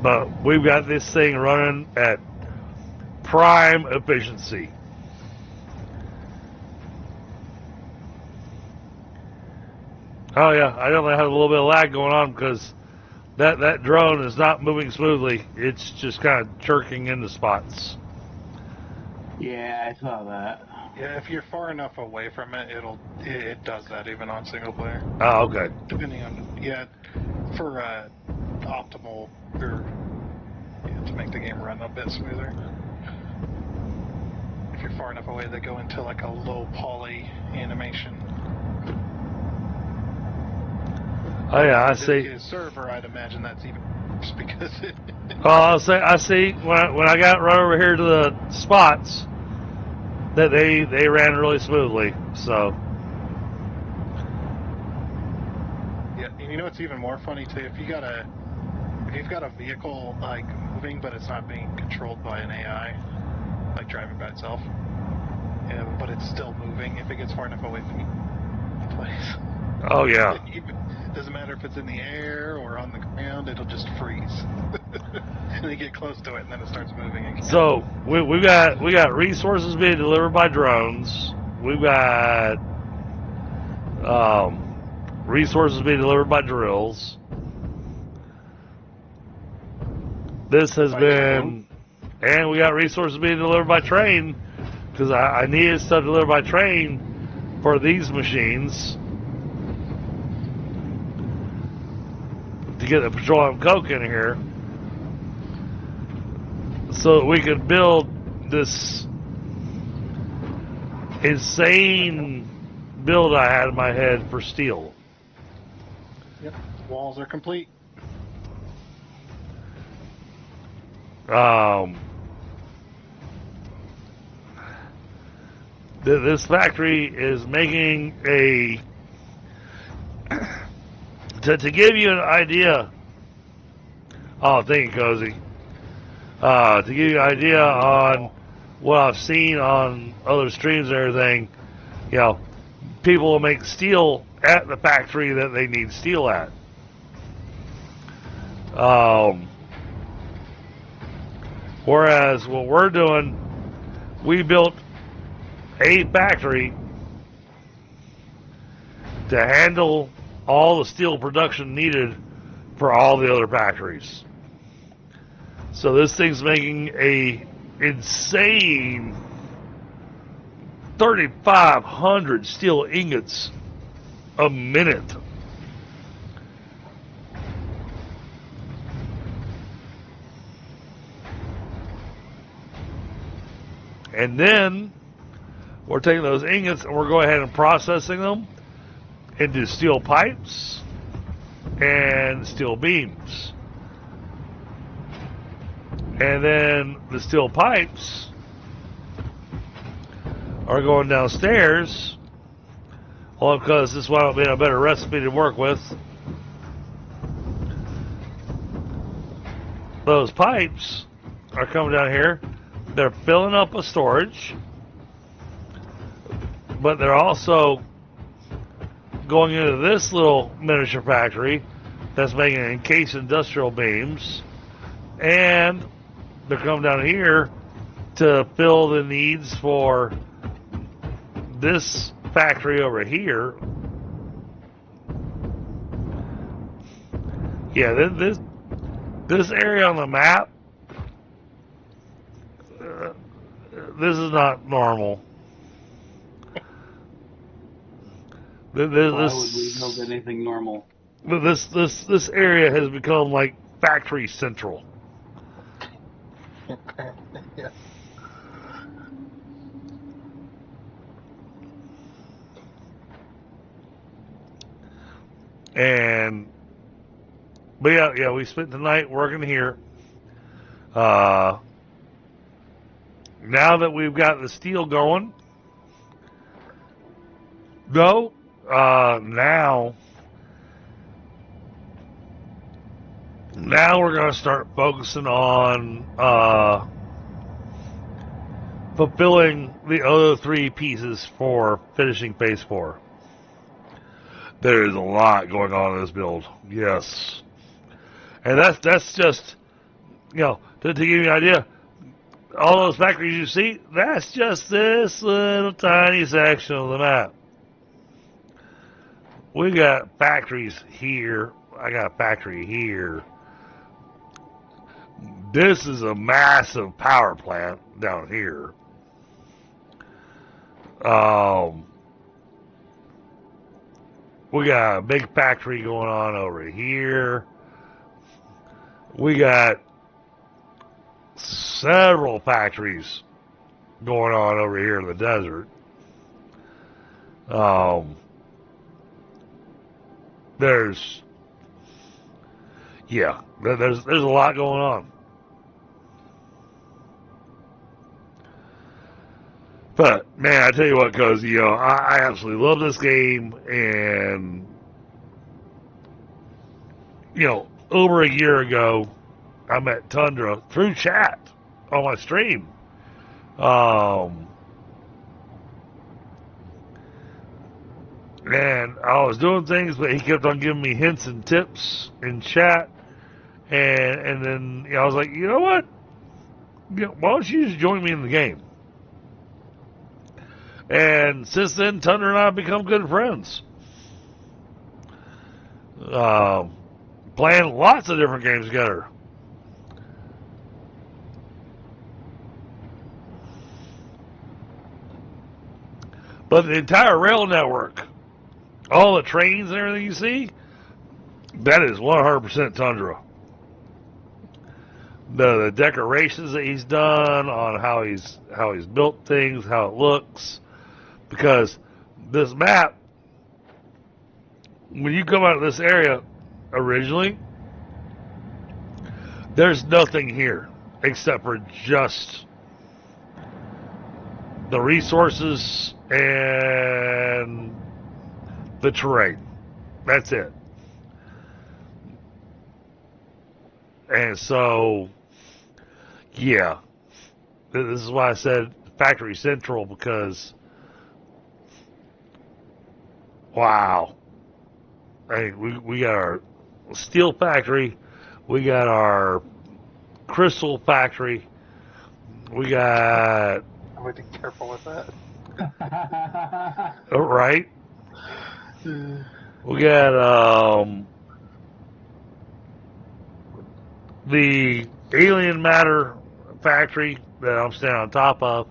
But we've got this thing running at prime efficiency. Oh yeah, I definitely had a little bit of lag going on because that drone is not moving smoothly. It's just kind of jerking into spots. Yeah, I saw that. Yeah, if you're far enough away from it, it does that even on single player. Oh, okay. Depending on for optimal or to make the game run a bit smoother. If you're far enough away, they go into like a low poly animation. Oh yeah, I see. His server, I'd imagine that's even worse because it. Well, I see when I got right over here to the spots that they ran really smoothly. So Yeah, and you know what's even more funny too? If you've got a vehicle like moving, but it's not being controlled by an AI, like driving by itself, but it's still moving. If it gets far enough away from the place. oh yeah. It doesn't matter if it's in the air or on the ground, it'll just freeze. And you get close to it and then it starts moving again. So we got resources being delivered by drones. We've got resources being delivered by drills. This has been, and we got resources being delivered by train, because I needed stuff delivered by train for these machines to get the petroleum coke in here, so that we could build this insane build I had in my head for steel. Yep, walls are complete. This factory is making a to give you an idea, oh, thank you, Cozy. To give you an idea on what I've seen on other streams and everything, you know, people will make steel at the factory that they need steel at. Whereas what we're doing, we built a factory to handle all the steel production needed for all the other factories. So this thing's making a insane 3,500 steel ingots a minute. And then we're taking those ingots and we're going ahead and processing them into steel pipes and steel beams. And then the steel pipes are going downstairs, all because this wound up being a better recipe to work with. Those pipes are coming down here. They're filling up with storage, but they're also going into this little miniature factory that's making encased industrial beams, and they're coming down here to fill the needs for this factory over here. Yeah, this area on the map, this is not normal. Why would we build anything normal? This area has become like factory central. Yeah. But yeah, we spent the night working here. Now that we've got the steel going, now we're going to start focusing on fulfilling the other three pieces for finishing phase 4. There is a lot going on in this build, yes, and that's just, you know, to give you an idea. All those factories you see, that's just this little tiny section of the map. We got factories here. I got a factory here. This is a massive power plant down here. We got a big factory going on over here. We got several factories going on over here in the desert. There's a lot going on. But man, I tell you what, cause you know, I absolutely love this game, and you know, over a year ago, I met Tundra through chat on my stream. And I was doing things, but he kept on giving me hints and tips in chat, and then I was like, you know what? Why don't you just join me in the game? And since then, Tundra and I have become good friends. Playing lots of different games together. But the entire rail network, all the trains and everything you see, that is 100% Tundra. The decorations that he's done on how he's built things, how it looks, because this map, when you come out of this area originally, there's nothing here except for just the resources and the terrain. That's it. And so, yeah, this is why I said factory central, because wow, hey, we got our steel factory, we got our crystal factory, we got I'm going to be careful with that. right, we got the alien matter factory that I'm standing on top of.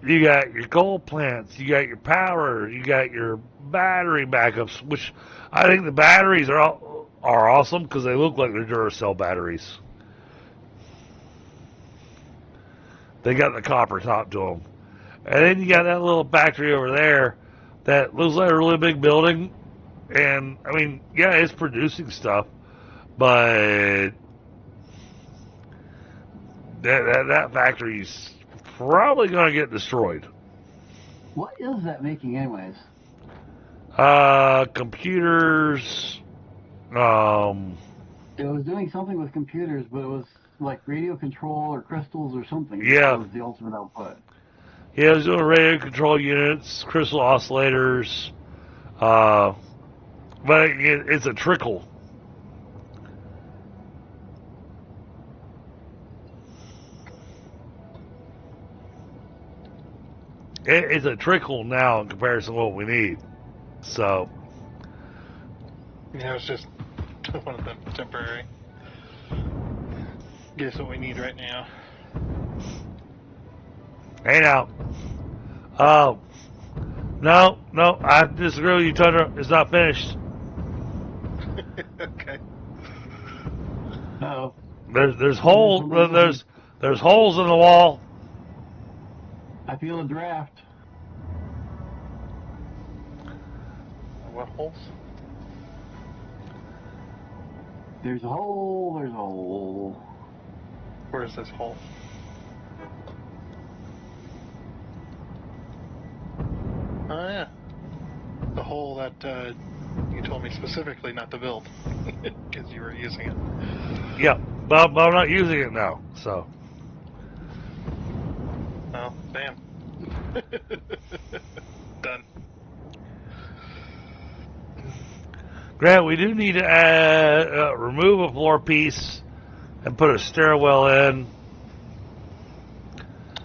You got your coal plants, you got your power, you got your battery backups, which I think the batteries are awesome because they look like they're Duracell batteries. They got the copper top to them. And then you got that little factory over there that looks like a really big building. And, I mean, yeah, it's producing stuff, but that factory's probably going to get destroyed. What is that making, anyways? Computers. It was doing something with computers, but it was like radio control or crystals or something. Yeah. That was the ultimate output. Yeah, it was doing radio control units, crystal oscillators. But it's a trickle. It's a trickle now in comparison to what we need. So. Yeah, it's just one of them temporary. Guess what we need right now. Hey now. No, I disagree with you, Tundra. It's not finished. Okay. Uh-oh. There's holes. There's holes in the wall. I feel a draft. What holes? There's a hole, there's a hole. Where is this hole? Oh yeah, the hole that you told me specifically not to build because you were using it. Yeah, but I'm not using it now. So. Oh, damn. Done. Grant, we do need to remove a floor piece and put a stairwell in.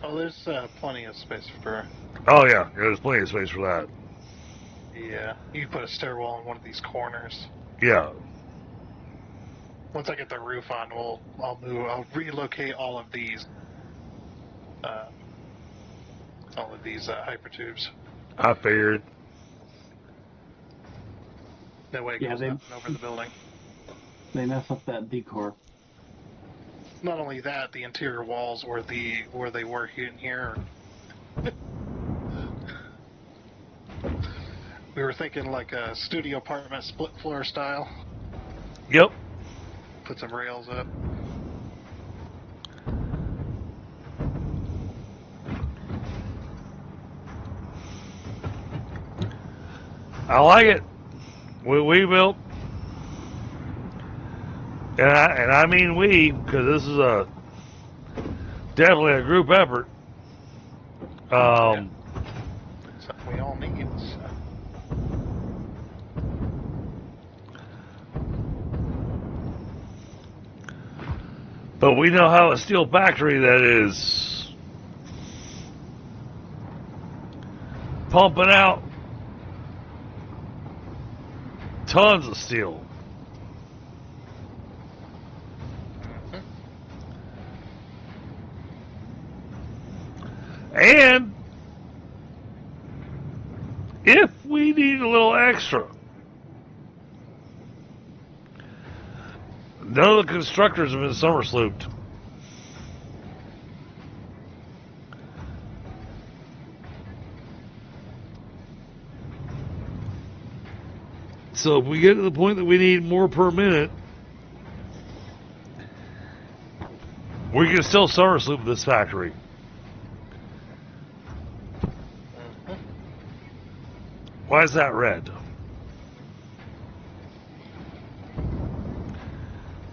Oh, there's plenty of space for. Oh yeah, there's plenty of space for that. Yeah, you can put a stairwell in one of these corners. Yeah. Once I get the roof on, I'll relocate all of these hypertubes. I figured. That way it Yeah, goes up and over the building. They mess up that decor. Not only that, the interior walls where they were in here. We were thinking like a studio apartment split floor style. Yep. Put some rails up. I like it. We built, and I mean we, because this is definitely a group effort. Yeah. Something we all need. So. But we know how a steel factory that is pumping out tons of steel. And if we need a little extra, none of the constructors have been summer slooped. So if we get to the point that we need more per minute, we can still summer sloop this factory. Why is that red?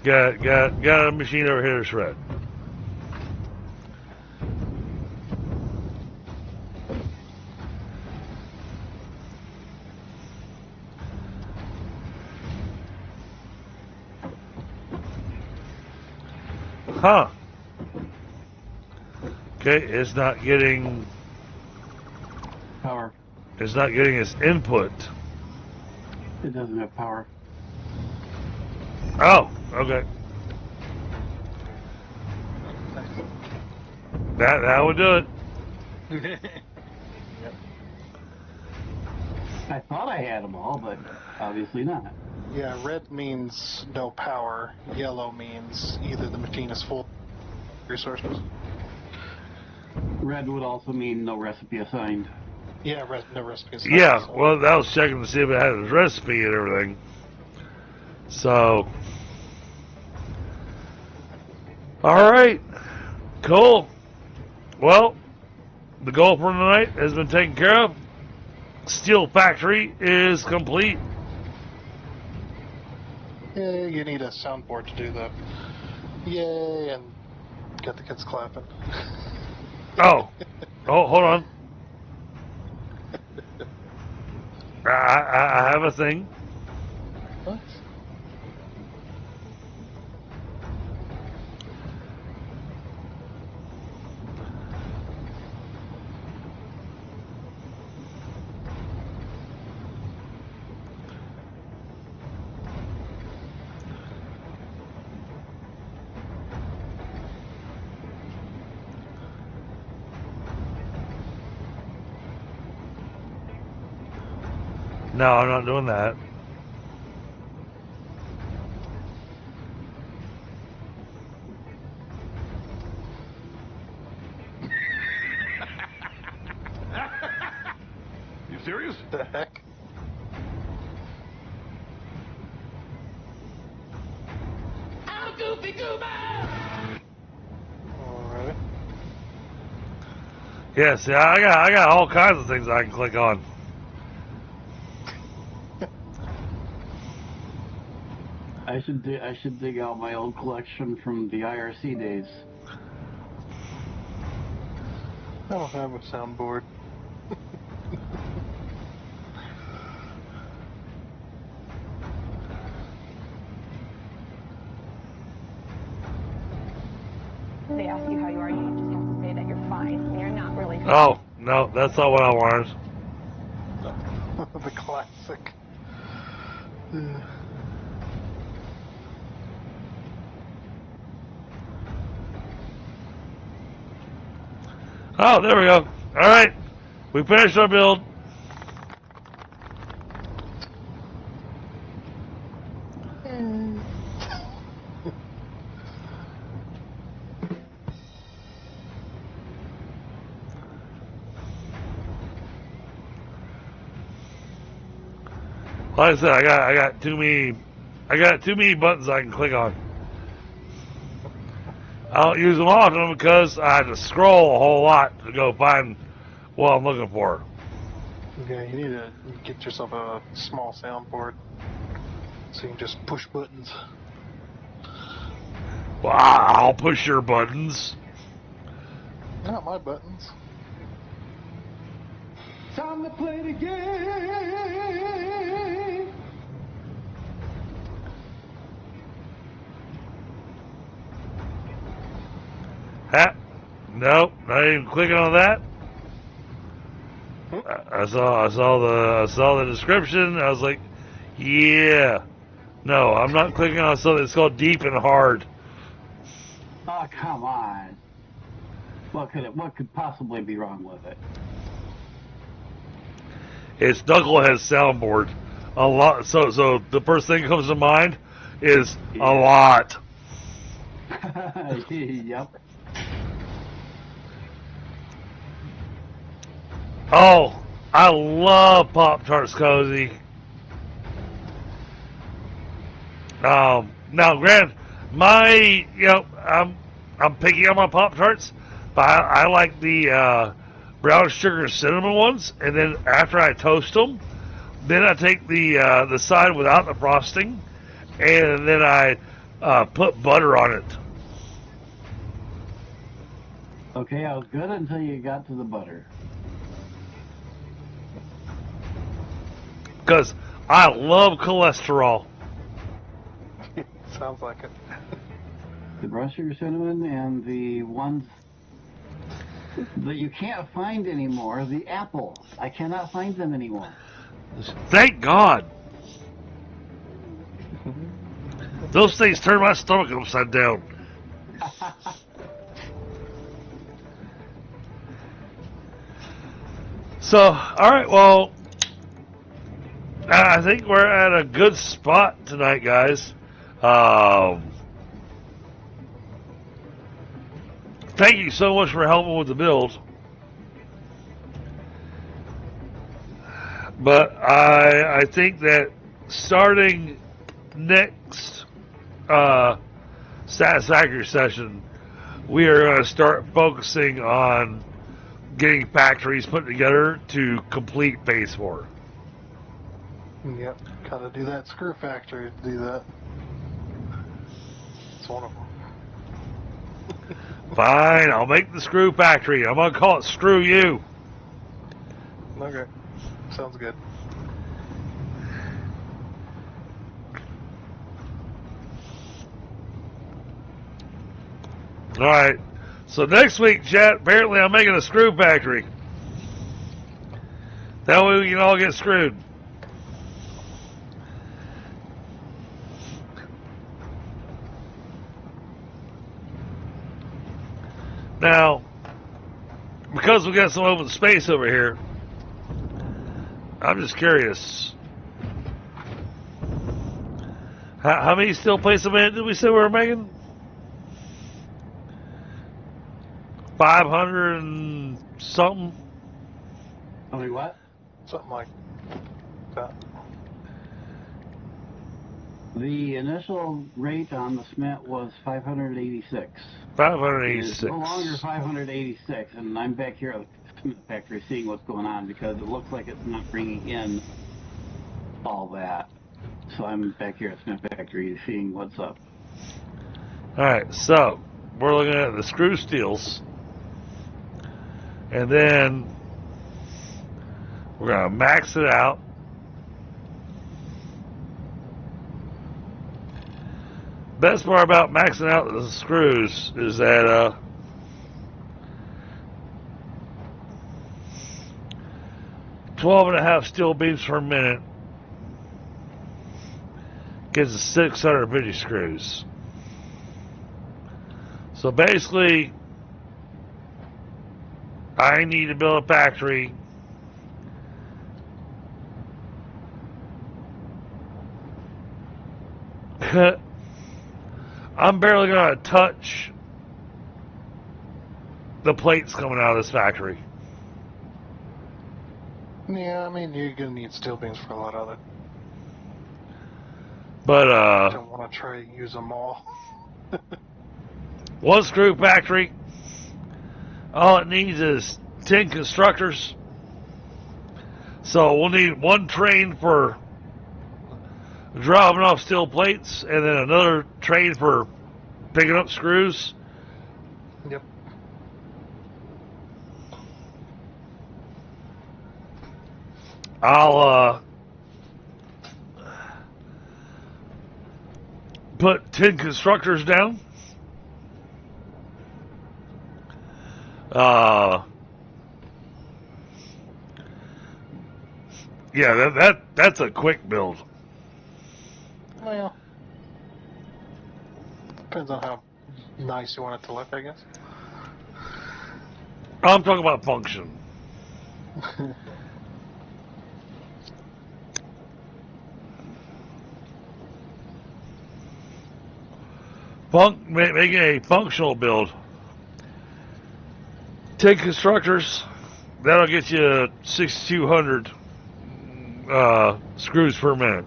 Got a machine over here to shred. Huh. Okay, it's not getting Power. its input. It doesn't have power. Oh, okay. That would do it. I thought I had them all, but obviously not. Yeah, red means no power. Yellow means either the machine is full of resources. Red would also mean no recipe assigned. Yeah, no recipes. Yeah, well, I was checking to see if it had its recipe and everything. So, all right, cool. Well, the goal for tonight has been taken care of. Steel factory is complete. Yeah, you need a soundboard to do the yay and get the kids clapping. Oh, hold on. I have a thing. What? No, I'm not doing that. You serious? The heck? Alright. Yeah, see, I got all kinds of things I can click on. I should dig out my old collection from the IRC days. I don't have a soundboard. They ask you how you are, you just have to say that you're fine when you're not really fine. Oh, no, that's not what I wanted. The classic. Oh, there we go. All right, we finished our build. Like I said, I got too many buttons I can click on. I don't use them often because I have to scroll a whole lot to go find what I'm looking for. Yeah, you need to get yourself a small soundboard so you can just push buttons. Well, I'll push your buttons. Not my buttons. Time to play the game. Ha! Nope, not even clicking on that. I saw the description. I was like, yeah. No, I'm not clicking on something. It's called deep and hard. Oh, come on. What could possibly be wrong with it? It's Knucklehead's soundboard. A lot. So the first thing that comes to mind is a lot. Yep. Oh, I love Pop-Tarts, Cozy. Now, granted, I'm picky on my Pop-Tarts, but I like the brown sugar cinnamon ones, and then after I toast them, then I take the side without the frosting, and then I put butter on it. Okay, I was good until you got to the butter. Because I love cholesterol. Sounds like it. The brush sugar cinnamon and the ones that you can't find anymore, the apples. I cannot find them anymore. Thank God. Those things turn my stomach upside down. So, all right, well, I think we're at a good spot tonight, guys. Thank you so much for helping with the build. But I think that starting next Satisfactory session, we are going to start focusing on getting factories put together to complete phase 4. Yep, gotta do that screw factory to do that. It's one of them. Fine, I'll make the screw factory. I'm going to call it Screw You. Okay, sounds good. Alright, so next week, chat, apparently I'm making a screw factory. That way we can all get screwed. Now, because we got some open space over here, I'm just curious. How many steel plates of man did we say we were making? 500 and something? How many what? Something like that. The initial rate on the cement was 586. 586. It's no longer 586, and I'm back here at the cement factory seeing what's going on because it looks like it's not bringing in all that. So I'm back here at the cement factory seeing what's up. Alright, so we're looking at the screw steels. And then we're going to max it out. Best part about maxing out the screws is that 12.5 steel beams per minute gives us 650 screws. So basically, I need to build a factory I'm barely going to touch the plates coming out of this factory. Yeah, I mean, you're gonna need steel beams for a lot of it. But, Don't want to try to use them all. one screw factory, all it needs is 10 constructors. So we'll need one train for dropping off steel plates, and then another train for picking up screws. Yep. I'll put 10 constructors down. Yeah, that's a quick build. Well, depends on how nice you want it to look, I guess. I'm talking about function. Making a functional build. 10 constructors, that'll get you 6,200 screws per minute.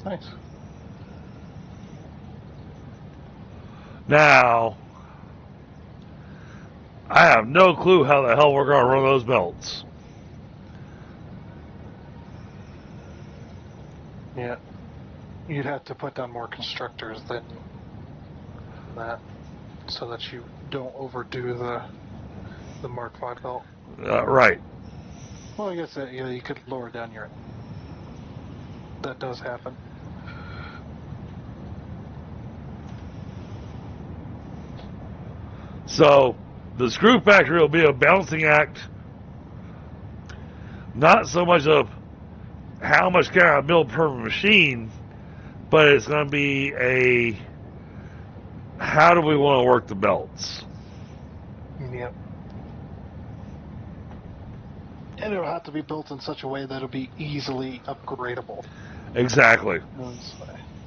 Nice. Now, I have no clue how the hell we're going to run those belts. Yeah. You'd have to put down more constructors than that, so that you don't overdo the Mark 5 belt. Right. Well, I guess that, you could lower down your. That does happen. So the screw factory will be a balancing act, not so much of how much can I build per machine, but it's going to be a how do we want to work the belts. Yep. And it'll have to be built in such a way that it'll be easily upgradable. Exactly.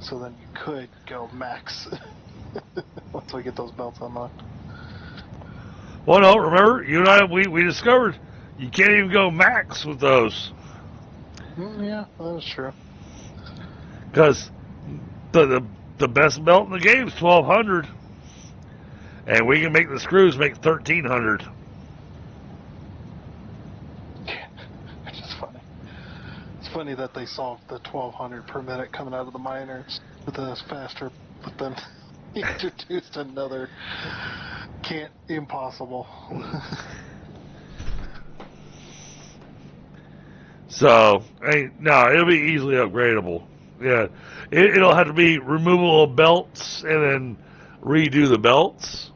So then you could go max once we get those belts unlocked. Well, no, remember, you and I, we discovered you can't even go max with those. Yeah, that's true. Because the best belt in the game is 1200, and we can make the screws make 1300. Which is funny. It's funny that they solved the 1200 per minute coming out of the miners with us faster, but then introduced another impossible. So, no, it'll be easily upgradable. Yeah, it'll have to be removal of belts and then redo the belts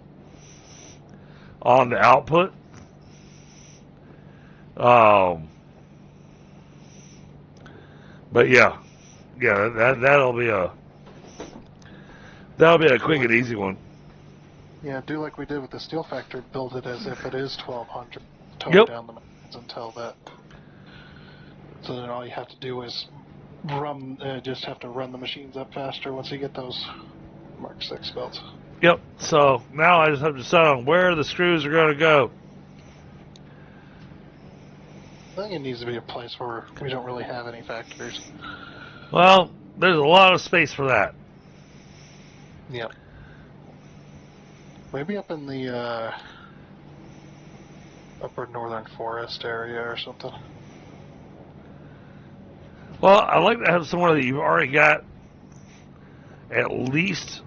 on the output. But yeah, that'll be a quick and easy one. Yeah, do like we did with the steel factory. Build it as if it is 1200. Tone Yep. down the machines until that. So then all you have to do is just have to run the machines up faster once you get those Mark 6 belts. Yep. So now I just have to decide on where the screws are going to go. I think it needs to be a place where we don't really have any factories. Well, there's a lot of space for that. Yep. Maybe up in the upper northern forest area or something. Well, I'd like to have somewhere that you've already got at least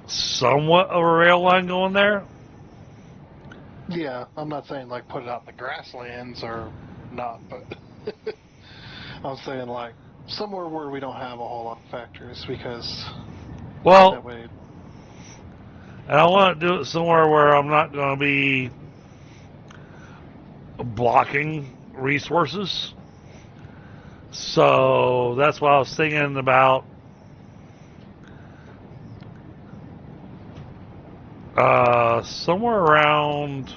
somewhat of a rail line going there. Yeah, I'm not saying like put it out in the grasslands or not, but I'm saying like somewhere where we don't have a whole lot of factories because Well, that way. and I want to do it somewhere where I'm not going to be blocking resources. So that's why I was thinking about somewhere around,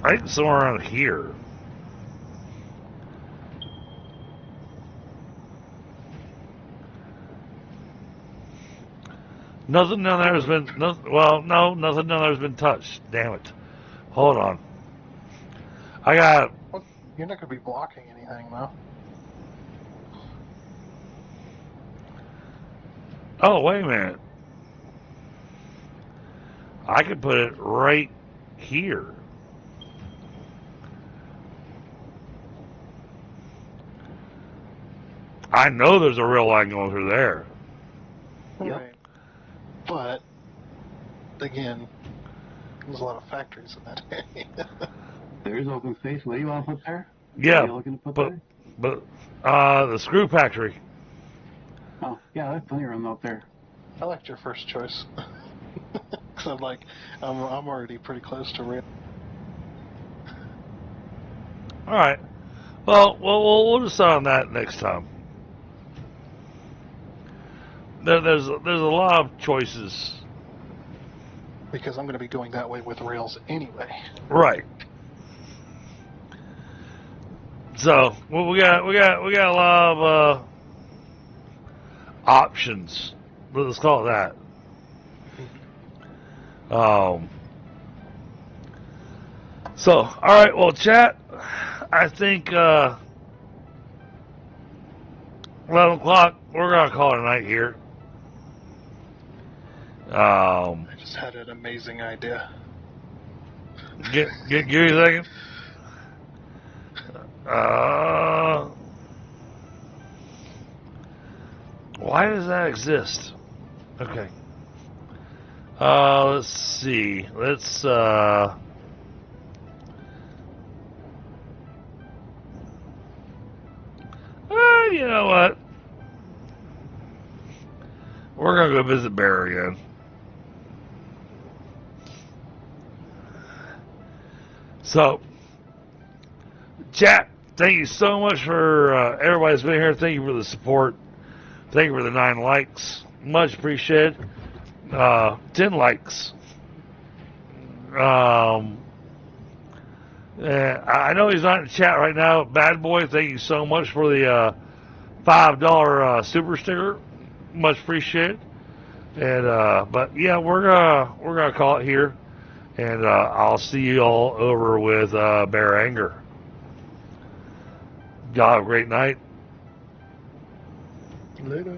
I think somewhere around here. Nothing down there has been, nothing down there has been touched. Damn it. Hold on. I got, Well, you're not going to be blocking anything though. oh, wait a minute. I could put it right here. I know there's a rail line going through there. Yep. Right. But again, there's a lot of factories in that area. There's open space. What do you want to put there? Yeah, What are you looking to put but there? the screw factory. Oh, yeah, there's plenty of room out there. I liked your first choice. Cause I'm already pretty close to rail. All right. Well, we'll decide on that next time. There's a lot of choices. Because I'm going to be going that way with rails anyway. Right. So we got a lot of options. Let's call it that. So all right. Well, chat. I think 11 o'clock. We're gonna call it a night here. I just had an amazing idea. Give me a second. Why does that exist? Okay. Let's see. Let's you know what? We're gonna go visit Bear again. So, chat, thank you so much for everybody's been here. Thank you for the support. Thank you for the 9 likes. Much appreciated. 10 likes. I know he's not in chat right now. Bad boy, thank you so much for the $5 super sticker. Much appreciated. And but yeah, we're gonna call it here, and I'll see you all over with Bear Anger. Y'all have a great night. Later.